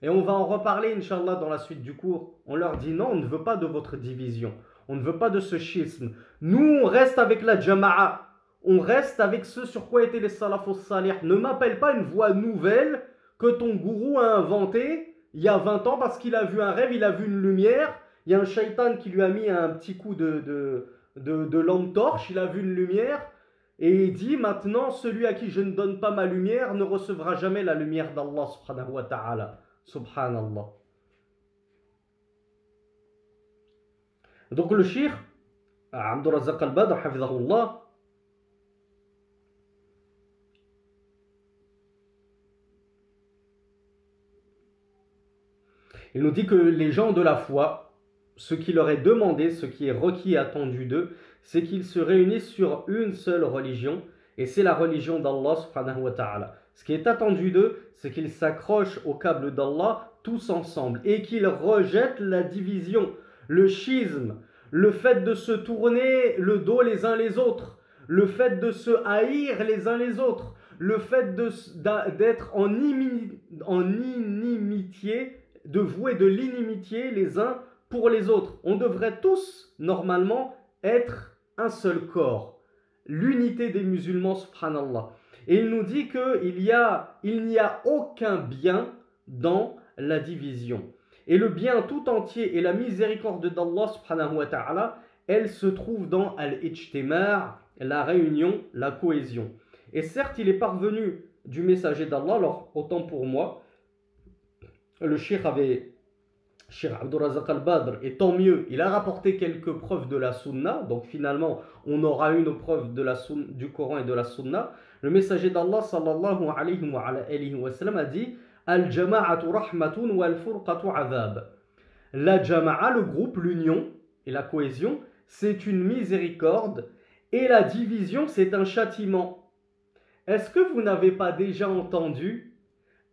Et on va en reparler, Inch'Allah, dans la suite du cours. On leur dit non, on ne veut pas de votre division. On ne veut pas de ce schisme. Nous, on reste avec la jama'a. On reste avec ce sur quoi étaient les salafos salih. Ne m'appelle pas une voie nouvelle que ton gourou a inventée il y a 20 ans parce qu'il a vu un rêve, il a vu une lumière. Il y a un shaitan qui lui a mis un petit coup de lampe torche, il a vu une lumière. Et il dit maintenant, celui à qui je ne donne pas ma lumière ne recevra jamais la lumière d'Allah subhanahu wa ta'ala. Subhanallah. Donc le shir, Abdul Razzaq al-Badr, hafidhahullah, il nous dit que les gens de la foi, ce qui leur est demandé, ce qui est requis et attendu d'eux, c'est qu'ils se réunissent sur une seule religion, et c'est la religion d'Allah subhanahu wa ta'ala. Ce qui est attendu d'eux, c'est qu'ils s'accrochent au câble d'Allah tous ensemble, et qu'ils rejettent la division, le schisme, le fait de se tourner le dos les uns les autres, le fait de se haïr les uns les autres, le fait d'être en inimitié, de vouer de l'inimitié les uns pour les autres. On devrait tous, normalement, être un seul corps. L'unité des musulmans, subhanallah. Et il nous dit qu'il n'y a aucun bien dans la division. Et le bien tout entier et la miséricorde d'Allah, subhanahu wa ta'ala, elle se trouve dans al-ijtima', la réunion, la cohésion. Et certes, il est parvenu du messager d'Allah, alors autant pour moi, le Cheikh Abdul Razzaq al-Badr, et tant mieux, il a rapporté quelques preuves de la sunna, donc finalement, on aura une preuve du Coran et de la sunna. Le messager d'Allah, sallallahu alayhi wa sallam, a dit « Al-jama'atu rahmatun wal-furqatu azab » La jama'a, le groupe, l'union et la cohésion, c'est une miséricorde, et la division, c'est un châtiment. Est-ce que vous n'avez pas déjà entendu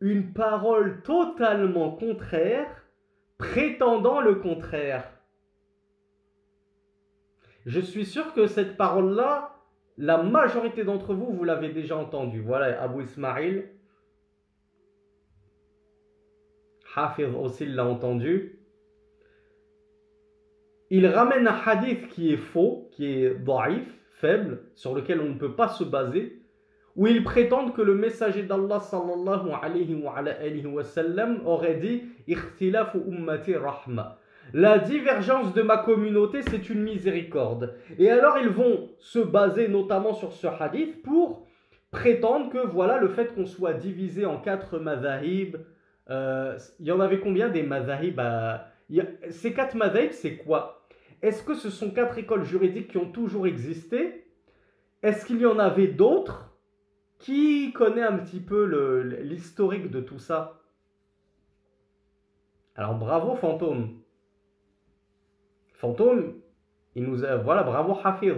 une parole totalement contraire, prétendant le contraire? Je suis sûr que cette parole-là, la majorité d'entre vous, vous l'avez déjà entendue. Voilà, Abu Ismail, Hafiz aussi l'a entendu. Il ramène un hadith qui est faux, qui est daif, faible, sur lequel on ne peut pas se baser, où ils prétendent que le messager d'Allah sallallahu alayhi wa sallam aurait dit « Ikhtilafu ummati rahma ». La divergence de ma communauté, c'est une miséricorde. Et alors ils vont se baser notamment sur ce hadith pour prétendre que voilà, le fait qu'on soit divisé en 4 madhahib, il y en avait combien des madhahib Ces 4 madhahib, c'est quoi? Est-ce que ce sont 4 écoles juridiques qui ont toujours existé? Est-ce qu'il y en avait d'autres? Qui connaît un petit peu l'historique de tout ça? Alors bravo Fantôme. Fantôme, voilà, bravo Hafir.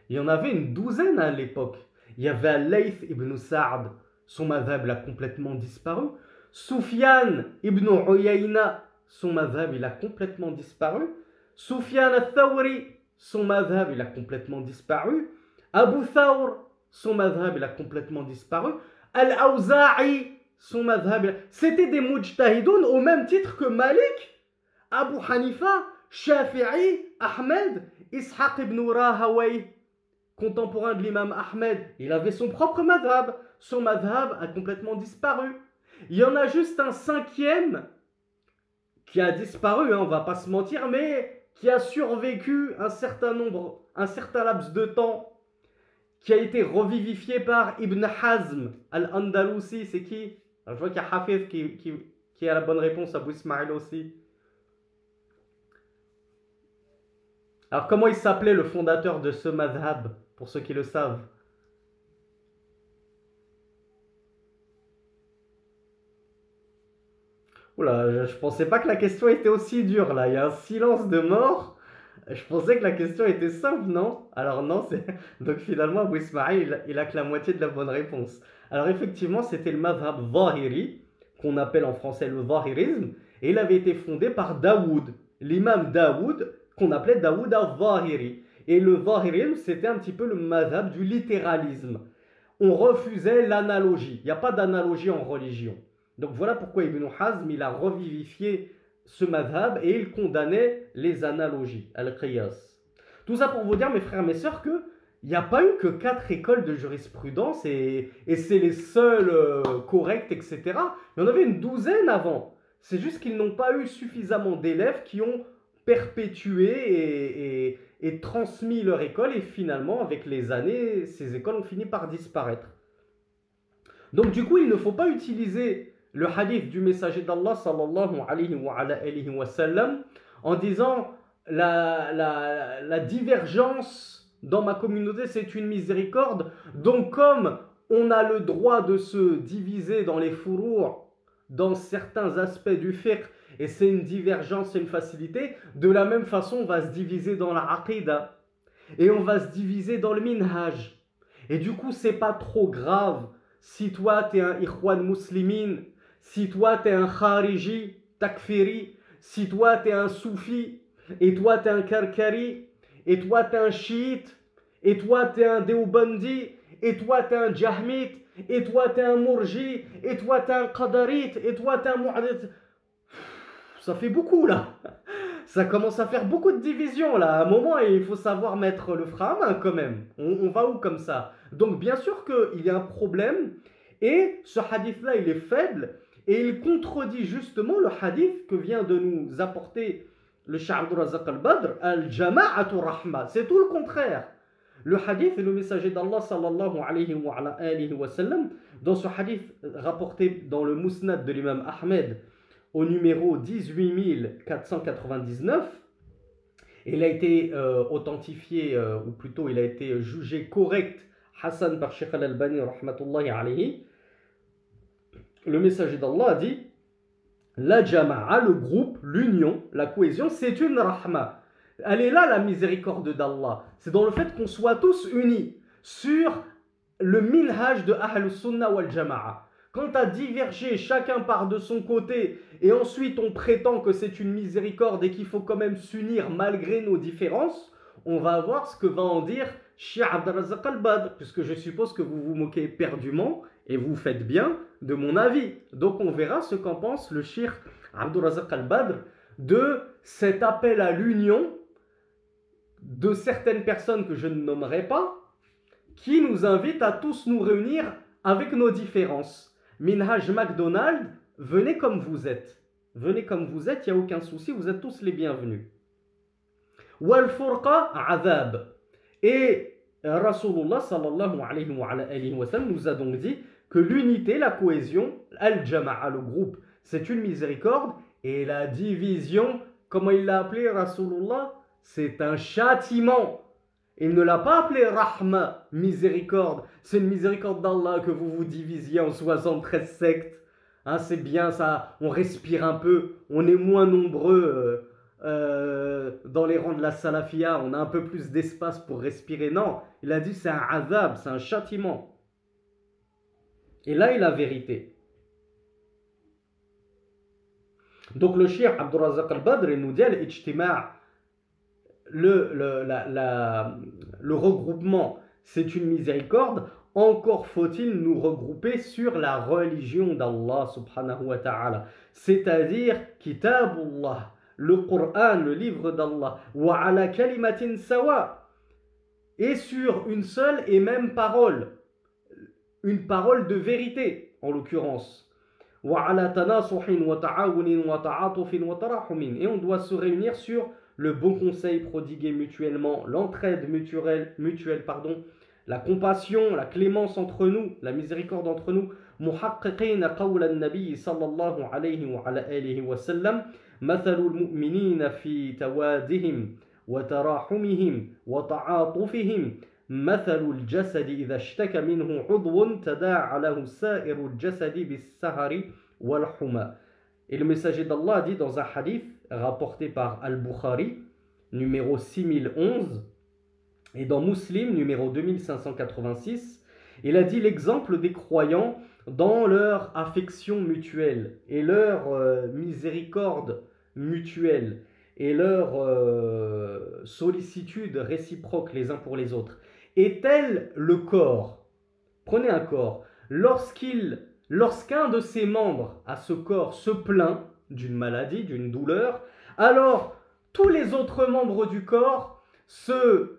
Il y en avait une douzaine à l'époque. Il y avait Al-Layth ibn Sa'd, son madhab a complètement disparu. Soufiane ibn Uyayna, son madhab il a complètement disparu. Soufiane al-Thawri, son madhab il a complètement disparu. Abu Thawr, son madhab il a complètement disparu. Al-Awza'i, son madhab, c'était des mujtahidoun au même titre que Malik, Abu Hanifa, Shafi'i, Ahmed, Ishaq ibn Rahawayh, contemporain de l'imam Ahmed. Il avait son propre madhab. Son madhab a complètement disparu. Il y en a juste un 5e qui a disparu, hein, on va pas se mentir, mais qui a survécu un certain laps de temps, qui a été revivifié par Ibn Hazm al-Andalusi. C'est qui? Alors, je vois qu'il y a Hafiz qui a la bonne réponse, Abu Ismail aussi. Alors comment il s'appelait le fondateur de ce madhab, pour ceux qui le savent? Oula, je pensais pas que la question était aussi dure là, il y a un silence de mort. Je pensais que la question était simple, non? Alors non, donc finalement Abu Ismail, il a que la moitié de la bonne réponse. Alors effectivement, c'était le madhab zahiri, qu'on appelle en français le zahirisme, et il avait été fondé par Daoud, l'imam Daoud, qu'on appelait Daoud al-Zahiri. Et le Zahirisme, c'était un petit peu le madhab du littéralisme. On refusait l'analogie. Il n'y a pas d'analogie en religion. Donc voilà pourquoi Ibn Hazm, il a revivifié ce madhab et il condamnait les analogies, al-qiyas. Tout ça pour vous dire, mes frères, mes sœurs, que il n'y a pas eu que 4 écoles de jurisprudence et c'est les seules correctes, etc. Il y en avait une douzaine avant. C'est juste qu'ils n'ont pas eu suffisamment d'élèves qui ont perpétué et transmis leur école et finalement, avec les années, ces écoles ont fini par disparaître. Donc du coup, il ne faut pas utiliser le hadith du messager d'Allah sallallahu alayhi wa sallam en disant la divergence dans ma communauté, c'est une miséricorde. Donc comme on a le droit de se diviser dans les furur', dans certains aspects du fiqh, et c'est une divergence, c'est une facilité, de la même façon, on va se diviser dans la aqidah, et on va se diviser dans le minhaj. Et du coup, c'est pas trop grave si toi, tu es un ikhwan muslimin, si toi, tu es un khariji, takfiri, si toi, tu es un soufi, et toi, tu es un karkari, et toi, tu es un chiite, et toi, tu es un déobandi, et toi, tu es un jahmite, et toi, tu es un murji, et toi, tu es un qadarite, et toi, tu es un mu'adid. Ça fait beaucoup, là. Ça commence à faire beaucoup de divisions, là. À un moment, il faut savoir mettre le frein à main, quand même. On va où, comme ça? Donc, bien sûr qu'il y a un problème, et ce hadith-là, il est faible, et il contredit justement le hadith que vient de nous apporter le Cheikh Abdul Razak al-Badr, al-Jama'atu Rahma. C'est tout le contraire. Le hadith et le messager d'Allah sallallahu alayhi wa sallam, dans ce hadith rapporté dans le Musnad de l'imam Ahmed au numéro 18499, il a été authentifié, ou plutôt il a été jugé correct, Hassan par Sheikh al-Albani rahmatullahi alayhi. Le messager d'Allah a dit: la jama'a, le groupe, l'union, la cohésion, c'est une rahma. Elle est là, la miséricorde d'Allah. C'est dans le fait qu'on soit tous unis sur le minhaj de Ahl Sunnah wal Jama'a. Quand à diverger, chacun part de son côté, et ensuite on prétend que c'est une miséricorde et qu'il faut quand même s'unir malgré nos différences, on va voir ce que va en dire Cheikh Abdul Razak al-Badr, puisque je suppose que vous vous moquez éperdument, et vous faites bien, de mon avis. Donc on verra ce qu'en pense le Cheikh Abdul Razak al-Badr de cet appel à l'union de certaines personnes que je ne nommerai pas, qui nous invitent à tous nous réunir avec nos différences. Minhaj McDonald, venez comme vous êtes. Venez comme vous êtes, il n'y a aucun souci, vous êtes tous les bienvenus. Wal furqa azab. Et Rasulullah sallallahu alayhi wa sallam nous a donc dit que l'unité, la cohésion, al-jama'a, le groupe, c'est une miséricorde, et la division, comment il l'a appelé Rasulullah, c'est un châtiment. Il ne l'a pas appelé rahma, miséricorde. C'est une miséricorde d'Allah que vous vous divisiez en 73 sectes. Hein, c'est bien ça, on respire un peu, on est moins nombreux dans les rangs de la salafia, on a un peu plus d'espace pour respirer. Non, il a dit c'est un azab, c'est un châtiment. Et là est la vérité. Donc le Cheikh Abdul Razak al-Badr, il nous dit l'ijtima', le regroupement, c'est une miséricorde. Encore faut-il nous regrouper sur la religion d'Allah subhanahu wa ta'ala, c'est-à-dire Kitabullah, le Coran, le livre d'Allah, wa ala kalimatin sawa, et sur une seule et même parole, une parole de vérité en l'occurrence. Wa ala tanasuhin wa ta'awunin wa ta'atufin wa tarahumin, et on doit se réunir sur le bon conseil prodigué mutuellement, l'entraide mutuelle, la compassion, la clémence entre nous, la miséricorde entre nous. Muhaqqiqina qawla an-nabi sallallahu alayhi wa ala alihi wa sallam, mathalul mu'minina fi tawadihim wa tarahumihim wa ta'atufihim mathalul jasadi idha ishtaka minhu 'udwun tada'a lahu sa'irul jasadi bis-sahari wal huma. Et le messager d'Allah a dit dans un hadith rapporté par Al-Bukhari, numéro 6011, et dans Muslim, numéro 2586, Il a dit l'exemple des croyants dans leur affection mutuelle et leur miséricorde mutuelle et leur sollicitude réciproque les uns pour les autres est tel le corps. Prenez un corps. Lorsqu'un de ses membres à ce corps se plaint d'une maladie, d'une douleur, alors tous les autres membres du corps se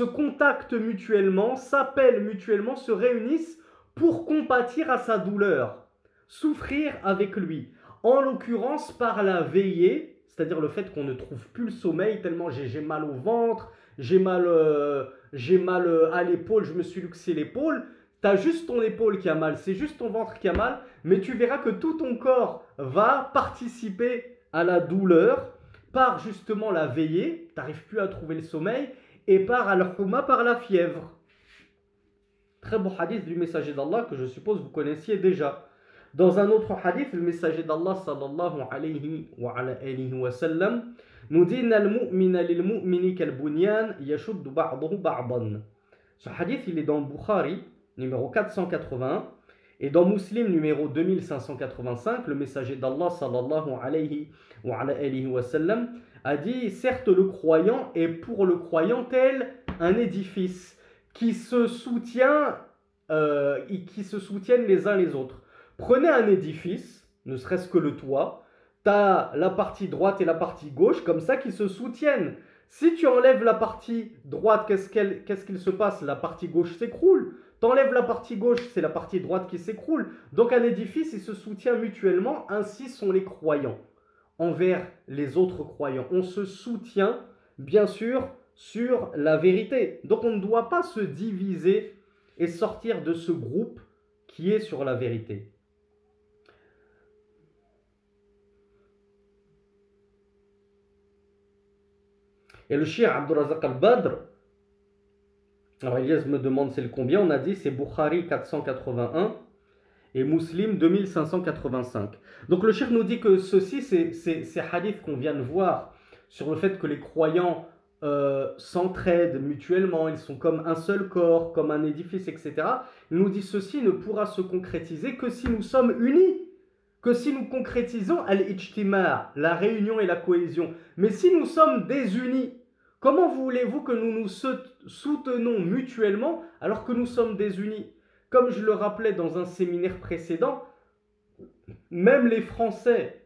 contactent mutuellement, s'appellent mutuellement, se réunissent pour compatir à sa douleur, souffrir avec lui. En l'occurrence, par la veillée, c'est-à-dire le fait qu'on ne trouve plus le sommeil, tellement j'ai mal au ventre, j'ai mal à l'épaule, je me suis luxé l'épaule. T'as juste ton épaule qui a mal, c'est juste ton ventre qui a mal, mais tu verras que tout ton corps va participer à la douleur par justement la veillée, t'arrives plus à trouver le sommeil, et par al-huma, par la fièvre. Très beau hadith du messager d'Allah que je suppose vous connaissiez déjà. Dans un autre hadith, le messager d'Allah sallallahu alayhi wa sallam nous dit Nal-mu'mina lil-mu'mini kal-bunyan yashuddu ba'dahu ba'dan. Ce hadith, il est dans le Bukhari, numéro 481, et dans Muslim, numéro 2585, le messager d'Allah sallallahu alayhi wa sallam a dit certes, le croyant est pour le croyant tel un édifice qui se soutiennent les uns les autres. Prenez un édifice, ne serait-ce que le toit, tu as la partie droite et la partie gauche, comme ça, qui se soutiennent. Si tu enlèves la partie droite, qu'est-ce qu'il se passe? La partie gauche s'écroule. T'enlèves la partie gauche, c'est la partie droite qui s'écroule. Donc un édifice, il se soutient mutuellement, ainsi sont les croyants envers les autres croyants. On se soutient, bien sûr, sur la vérité. Donc on ne doit pas se diviser et sortir de ce groupe qui est sur la vérité. Et le Cheikh Abdurrazak al-Badr, alors Elias me demande c'est le combien, on a dit c'est Bukhari 481 et Muslim 2585. Donc le Cheikh nous dit que ceci, ces hadiths qu'on vient de voir sur le fait que les croyants s'entraident mutuellement, ils sont comme un seul corps, comme un édifice, etc. Il nous dit ceci ne pourra se concrétiser que si nous sommes unis, que si nous concrétisons al-ijtima', la réunion et la cohésion. Mais si nous sommes désunis, comment voulez-vous que nous nous soutenons mutuellement alors que nous sommes désunis? Comme je le rappelais dans un séminaire précédent, même les Français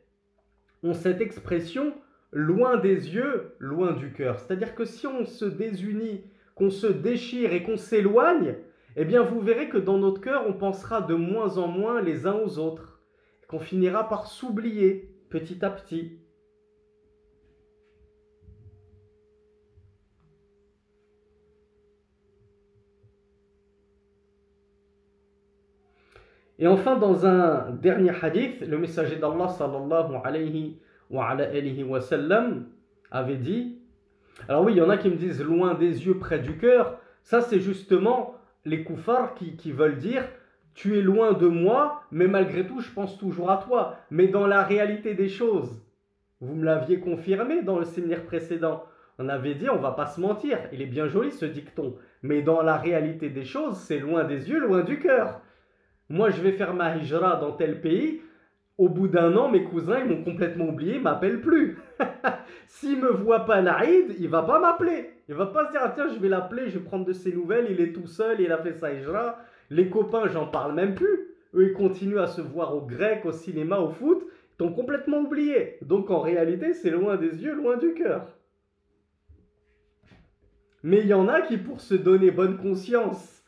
ont cette expression loin des yeux, loin du cœur. C'est-à-dire que si on se désunit, qu'on se déchire et qu'on s'éloigne, eh bien vous verrez que dans notre cœur, on pensera de moins en moins les uns aux autres, qu'on finira par s'oublier petit à petit. Et enfin, dans un dernier hadith, le messager d'Allah sallallahu alayhi wa sallam avait dit, alors oui, il y en a qui me disent loin des yeux, près du cœur, ça c'est justement les koufars qui veulent dire tu es loin de moi, mais malgré tout je pense toujours à toi. Mais dans la réalité des choses, vous me l'aviez confirmé dans le séminaire précédent, on avait dit on va pas se mentir, il est bien joli ce dicton, mais dans la réalité des choses, c'est loin des yeux, loin du cœur. Moi, je vais faire ma hijra dans tel pays. Au bout d'un an, mes cousins, ils m'ont complètement oublié, ils ne m'appellent plus. S'il ne me voit pas l'Aïd, il ne va pas m'appeler. Il ne va pas se dire, ah, tiens, je vais l'appeler, je vais prendre de ses nouvelles, il est tout seul, il a fait sa hijra. Les copains, j'en parle même plus. Eux, ils continuent à se voir au grec, au cinéma, au foot. Ils t'ont complètement oublié. Donc, en réalité, c'est loin des yeux, loin du cœur. Mais il y en a qui, pour se donner bonne conscience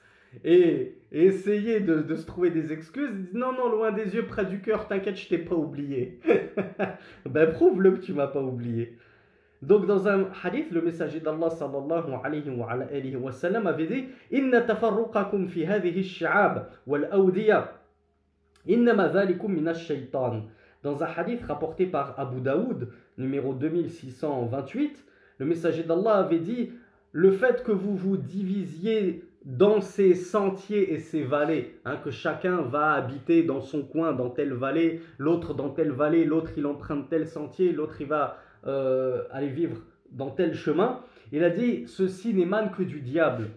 et essayer de se trouver des excuses, disent non, non, loin des yeux, près du cœur, t'inquiète, je t'ai pas oublié. Ben prouve-le que tu m'as pas oublié. Donc dans un hadith, le messager d'Allah sallallahu alayhi wa sallam avait dit Inna tafarruqakum fi hadhihi ash-shi'ab wal awdiya innama dhalikum min ash-shaytan. Dans un hadith rapporté par Abu Daoud, numéro 2628, le messager d'Allah avait dit le fait que vous vous divisiez dans ces sentiers et ces vallées, que chacun va habiter dans son coin, dans telle vallée, l'autre dans telle vallée, l'autre il emprunte tel sentier, l'autre il va aller vivre dans tel chemin, Il a dit, ceci n'émane que du diable.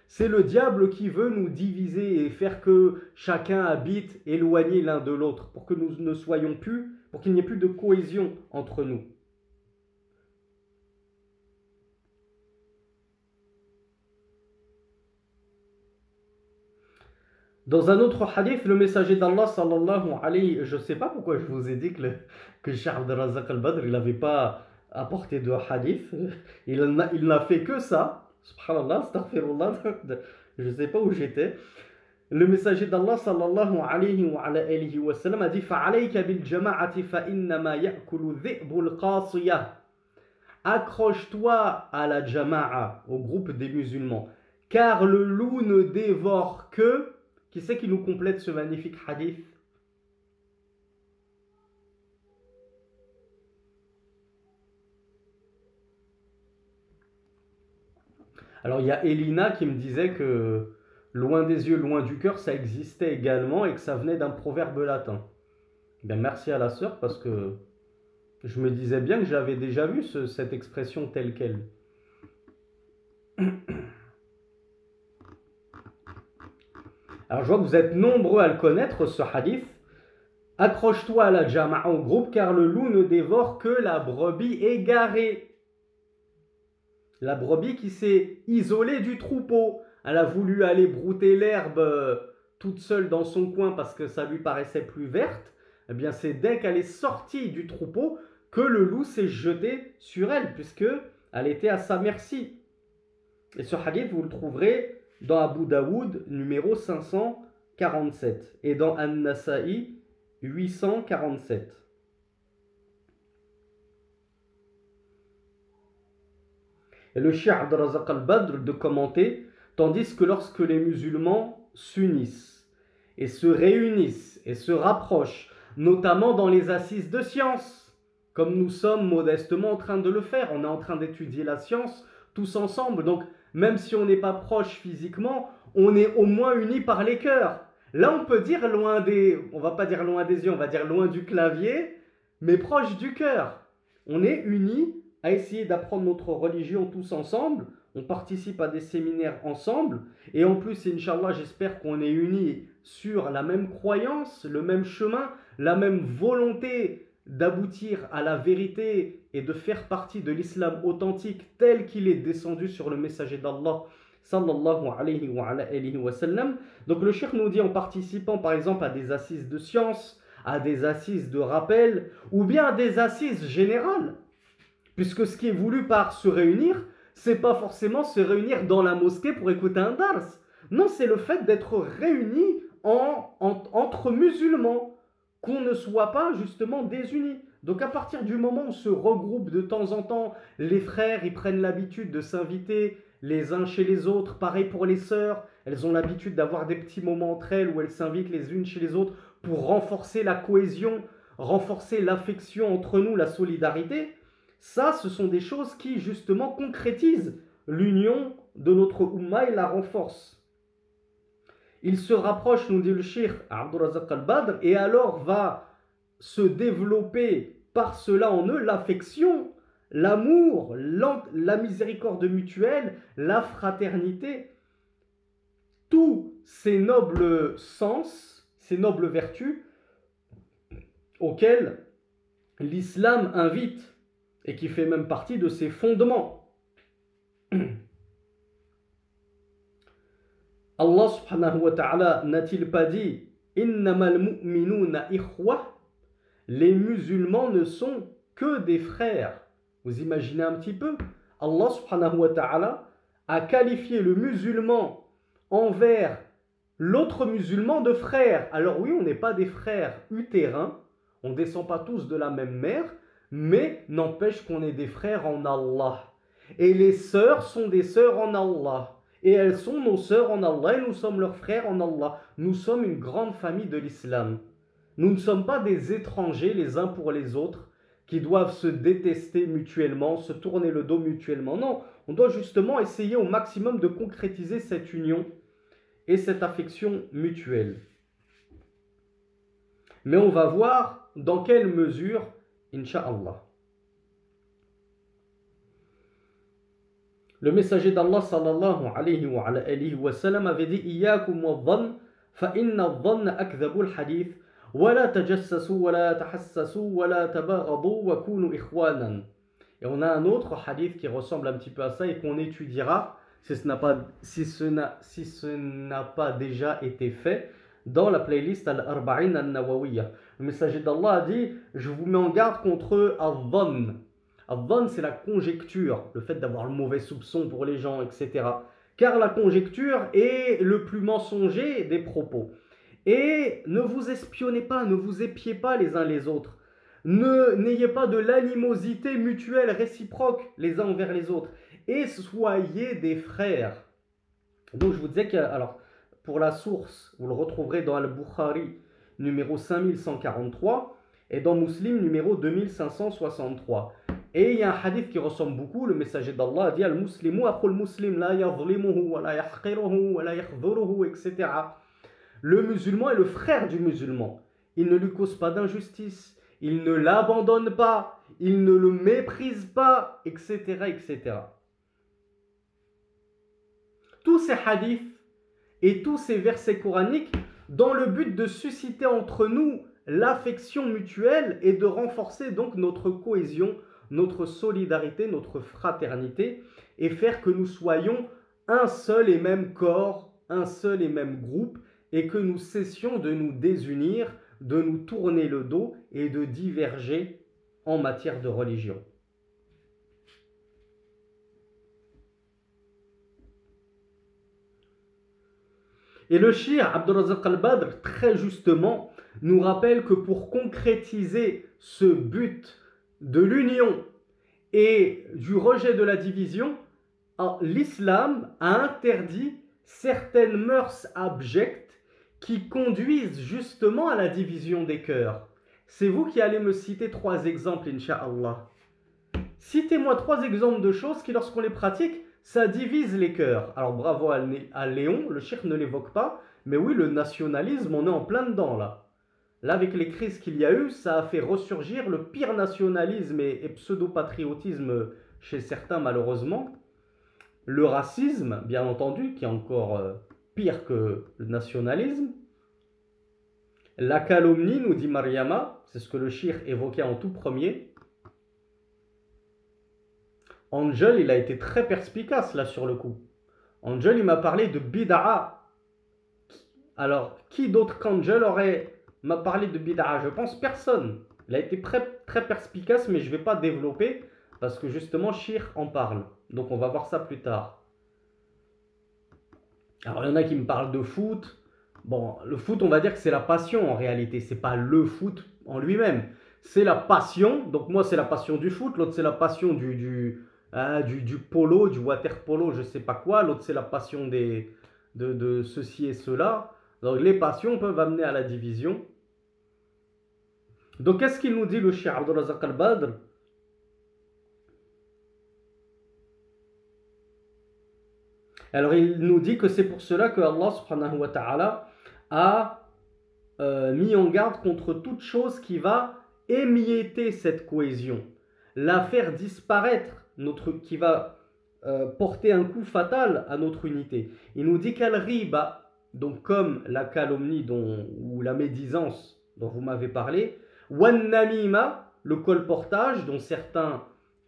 C'est le diable qui veut nous diviser et faire que chacun habite éloigné l'un de l'autre, pour que nous ne soyons plus, pour qu'il n'y ait plus de cohésion entre nous. Dans un autre hadith, le messager d'Allah sallallahu alayhi, je ne sais pas pourquoi je vous ai dit que Cheikh Abd al-Razzaq al-Badr, il n'avait pas apporté de hadith. Il n'a fait que ça. Subhanallah, astaghfirullah. Je ne sais pas où j'étais. Le messager d'Allah sallallahu alayhi wa sallam a dit فَعَلَيْكَ بِالْجَمَاعَةِ فَإِنَّمَا يَأْكُلُ الذِّئْبُ الْقَاصِيَةِ. Accroche-toi à la jama'a, au groupe des musulmans, car le loup ne dévore que... Qui c'est qui nous complète ce magnifique hadith? Alors il y a Elina qui me disait que loin des yeux, loin du cœur, ça existait également et que ça venait d'un proverbe latin. Bien, merci à la sœur parce que je me disais bien que j'avais déjà vu cette expression telle qu'elle. Alors je vois que vous êtes nombreux à le connaître, ce hadith. Accroche-toi à la jama'a, au groupe, car le loup ne dévore que la brebis égarée. La brebis qui s'est isolée du troupeau. Elle a voulu aller brouter l'herbe toute seule dans son coin parce que ça lui paraissait plus verte. Eh bien, c'est dès qu'elle est sortie du troupeau que le loup s'est jeté sur elle, puisque elle était à sa merci. Et ce hadith, vous le trouverez dans Abu Daoud, numéro 547, et dans An-Nasa'i, 847. Et le Cheikh Abd al-Razzaq al-Badr de commenter, tandis que lorsque les musulmans s'unissent et se réunissent et se rapprochent, notamment dans les assises de science, comme nous sommes modestement en train de le faire, on est en train d'étudier la science tous ensemble, donc même si on n'est pas proche physiquement, on est au moins unis par les cœurs. Là, on peut dire on va pas dire loin des yeux, on va dire loin du clavier, mais proche du cœur. On est unis à essayer d'apprendre notre religion tous ensemble. On participe à des séminaires ensemble. Et en plus, Inch'Allah, j'espère qu'on est unis sur la même croyance, le même chemin, la même volonté d'aboutir à la vérité et de faire partie de l'islam authentique tel qu'il est descendu sur le messager d'Allah sallallahu alayhi wa sallam. Donc le cheikh nous dit, en participant par exemple à des assises de science, à des assises de rappel ou bien à des assises générales, puisque ce qui est voulu par se réunir, c'est pas forcément se réunir dans la mosquée pour écouter un dars. Non, c'est le fait d'être réunis entre musulmans, qu'on ne soit pas justement désunis. Donc à partir du moment où on se regroupe de temps en temps, les frères, ils prennent l'habitude de s'inviter les uns chez les autres. Pareil pour les sœurs, elles ont l'habitude d'avoir des petits moments entre elles où elles s'invitent les unes chez les autres pour renforcer la cohésion, renforcer l'affection entre nous, la solidarité. Ça, ce sont des choses qui justement concrétisent l'union de notre Ummah et la renforcent. Il se rapproche, nous dit le cheikh Abd al-Razzaq al-Badr, et alors va se développer par cela en eux l'affection, l'amour, la miséricorde mutuelle, la fraternité, tous ces nobles sens, ces nobles vertus auxquelles l'islam invite et qui fait même partie de ses fondements. Allah subhanahu wa ta'ala n'a-t-il pas dit Innamal mu'minuna ikhwa? Les musulmans ne sont que des frères. Vous imaginez un petit peu? Allah subhanahu wa ta'ala a qualifié le musulman envers l'autre musulman de frère. Alors oui, on n'est pas des frères utérins, on ne descend pas tous de la même mère, mais n'empêche qu'on est des frères en Allah. Et les sœurs sont des sœurs en Allah. Et elles sont nos sœurs en Allah et nous sommes leurs frères en Allah. Nous sommes une grande famille de l'islam. Nous ne sommes pas des étrangers les uns pour les autres qui doivent se détester mutuellement, se tourner le dos mutuellement. Non, on doit justement essayer au maximum de concrétiser cette union et cette affection mutuelle. Mais on va voir dans quelle mesure, Inch'Allah. Le messager d'Allah sallallahu alayhi wa sallam avait dit Iyyakum wa dhann fa inna dhanna akdhabul hadith wa la tajassasu wa la tahassasu wa la tabaghadu wa kunu ikhwanan. Et on a un autre hadith qui ressemble un petit peu à ça et qu'on étudiera si ce n'a pas déjà été fait dans la playlist Al-Arba'in Al-Nawawiyya. Le messager d'Allah a dit je vous mets en garde contre Al-Dhann. Al-Dhann, c'est la conjecture, le fait d'avoir le mauvais soupçon pour les gens, etc. Car la conjecture est le plus mensonger des propos. Et ne vous espionnez pas, ne vous épiez pas les uns les autres. N'ayez pas de l'animosité mutuelle réciproque les uns envers les autres. Et soyez des frères. Donc je vous disais que, alors, pour la source, vous le retrouverez dans Al-Bukhari, numéro 5143, et dans Muslim, numéro 2563. Et il y a un hadith qui ressemble beaucoup, le messager d'Allah a dit Al-Muslimu akhul muslim la yadhlimuhu wa la yahqiruhu wa la yakhdhuruhu, etc. Le musulman est le frère du musulman. Il ne lui cause pas d'injustice, il ne l'abandonne pas, il ne le méprise pas, etc., etc. Tous ces hadiths et tous ces versets coraniques dans le but de susciter entre nous l'affection mutuelle et de renforcer donc notre cohésion, notre solidarité, notre fraternité et faire que nous soyons un seul et même corps, un seul et même groupe et que nous cessions de nous désunir, de nous tourner le dos et de diverger en matière de religion. Et le shir Abdul Razak al-Badr, très justement, nous rappelle que pour concrétiser ce but de l'union et du rejet de la division, l'islam a interdit certaines mœurs abjectes qui conduisent justement à la division des cœurs. C'est vous qui allez me citer 3 exemples, Inch'Allah. Citez-moi 3 exemples de choses qui, lorsqu'on les pratique, ça divise les cœurs. Alors bravo à Léon, le cheikh ne l'évoque pas, mais oui, le nationalisme, on est en plein dedans là. Là, avec les crises qu'il y a eu, ça a fait ressurgir le pire nationalisme et pseudo-patriotisme chez certains malheureusement. Le racisme, bien entendu, qui est encore pire que le nationalisme. La calomnie, nous dit Mariama, c'est ce que le shir évoquait en tout premier. Angel, il a été très perspicace là sur le coup. Angel, il m'a parlé de bid'a. Alors, qui d'autre qu'Angel m'a parlé de bid'a? Je pense personne. Il a été très perspicace, mais je ne vais pas développer parce que justement, Shir en parle. Donc, on va voir ça plus tard. Alors, il y en a qui me parlent de foot. Bon, le foot, on va dire que c'est la passion en réalité. C'est pas le foot en lui-même. C'est la passion. Donc, moi, c'est la passion du foot. L'autre, c'est la passion du polo, du water polo, je sais pas quoi. L'autre, c'est la passion de ceci et cela. Donc, les passions peuvent amener à la division. Donc, qu'est-ce qu'il nous dit le Cheikh Abdul Razak al-Badr? Alors, il nous dit que c'est pour cela que Allah subhanahu wa ta'ala a mis en garde contre toute chose qui va émietter cette cohésion, la faire disparaître, qui va porter un coup fatal à notre unité. Il nous dit qu'al-riba, donc comme la calomnie ou la médisance dont vous m'avez parlé, wan-namima, le colportage dont certains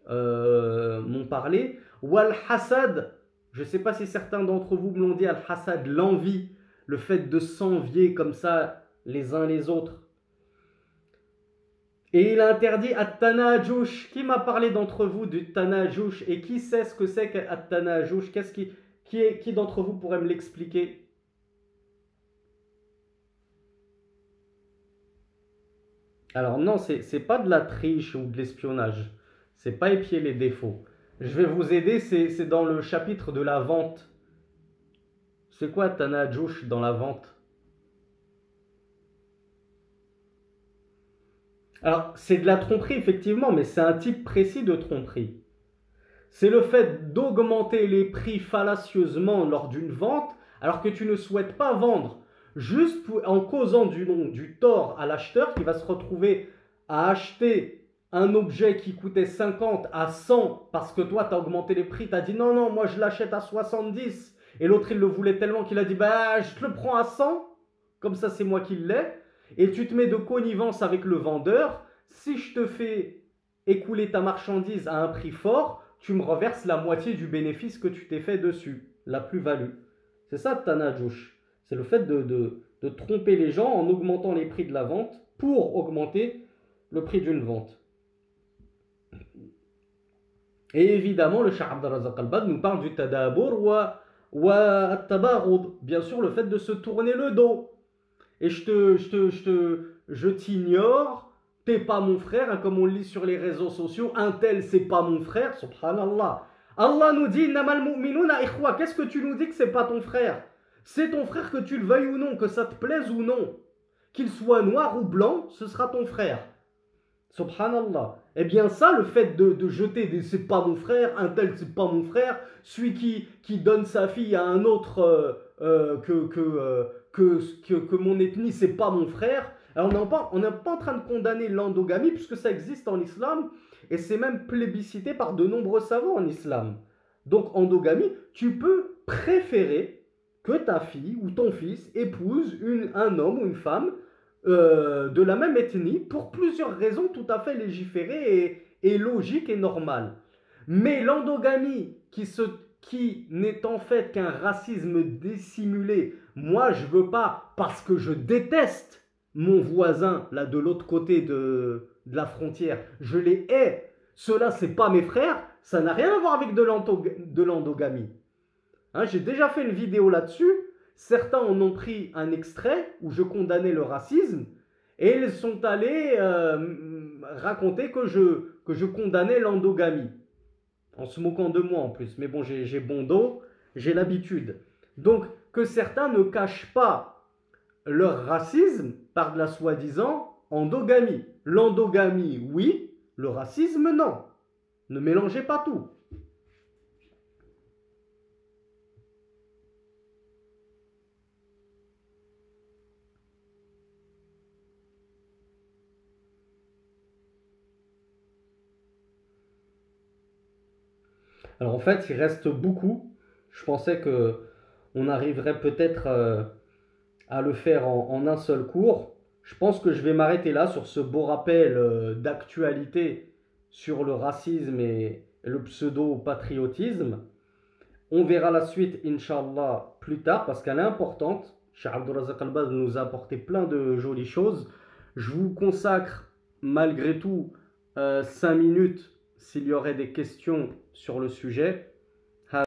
m'ont parlé, wal-hasad, je ne sais pas si certains d'entre vous me l'ont dit, al-hasad, l'envie, le fait de s'envier comme ça les uns les autres. Et il a interdit at-tanajouch. Qui m'a parlé d'entre vous du tanajouch? Et qui sait ce que c'est qu'at-tanajouch? Qui d'entre vous pourrait me l'expliquer? Alors non, c'est pas de la triche ou de l'espionnage. C'est pas épier les défauts. Je vais vous aider, c'est dans le chapitre de la vente. C'est quoi tanajouch dans la vente? Alors, c'est de la tromperie, effectivement, mais c'est un type précis de tromperie. C'est le fait d'augmenter les prix fallacieusement lors d'une vente, alors que tu ne souhaites pas vendre, juste en causant du tort à l'acheteur qui va se retrouver à acheter un objet qui coûtait 50 à 100 parce que toi, tu as augmenté les prix, tu as dit non, non, moi je l'achète à 70 et l'autre il le voulait tellement qu'il a dit bah je te le prends à 100, comme ça c'est moi qui l'ai, et tu te mets de connivence avec le vendeur. Si je te fais écouler ta marchandise à un prix fort, tu me reverses la moitié du bénéfice que tu t'es fait dessus, la plus-value. C'est ça, Tanajouch. C'est le fait de tromper les gens en augmentant les prix de la vente pour augmenter le prix d'une vente. Et évidemment, le Cheikh Abdelrazak Al-Bad nous parle du tadabour wa tabaroud. Bien sûr, le fait de se tourner le dos. Et je t'ignore, t'es pas mon frère, hein, comme on le lit sur les réseaux sociaux, un tel c'est pas mon frère, subhanallah. Allah nous dit, Namal mu'minuna ikhwa, qu'est-ce que tu nous dis que c'est pas ton frère? C'est ton frère, que tu le veuilles ou non, que ça te plaise ou non. Qu'il soit noir ou blanc, ce sera ton frère. Subhanallah. Eh bien ça, le fait de jeter des c'est pas mon frère, un tel c'est pas mon frère, celui qui donne sa fille à un autre que mon ethnie c'est pas mon frère. Alors on n'est pas en train de condamner l'endogamie puisque ça existe en islam et c'est même plébiscité par de nombreux savants en islam. Donc endogamie, tu peux préférer que ta fille ou ton fils épouse un homme ou une femme de la même ethnie pour plusieurs raisons tout à fait légiférées et logiques et normales. Mais l'endogamie qui n'est en fait qu'un racisme dissimulé, moi je veux pas parce que je déteste mon voisin là de l'autre côté de la frontière, je les hais, ceux-là c'est pas mes frères, ça n'a rien à voir avec de l'endogamie. Hein, j'ai déjà fait une vidéo là-dessus. Certains en ont pris un extrait où je condamnais le racisme et ils sont allés raconter que je condamnais l'endogamie. En se moquant de moi en plus. Mais bon, j'ai bon dos, j'ai l'habitude. Donc, que certains ne cachent pas leur racisme par de la soi-disant endogamie. L'endogamie, oui. Le racisme, non. Ne mélangez pas tout. Alors en fait, il reste beaucoup. Je pensais que on arriverait peut-être à le faire en un seul cours. Je pense que je vais m'arrêter là sur ce beau rappel d'actualité sur le racisme et le pseudo-patriotisme. On verra la suite, Inch'Allah, plus tard parce qu'elle est importante. Cheikh Abdelrazak Al-Bad nous a apporté plein de jolies choses. Je vous consacre malgré tout 5 minutes s'il y aurait des questions sur le sujet.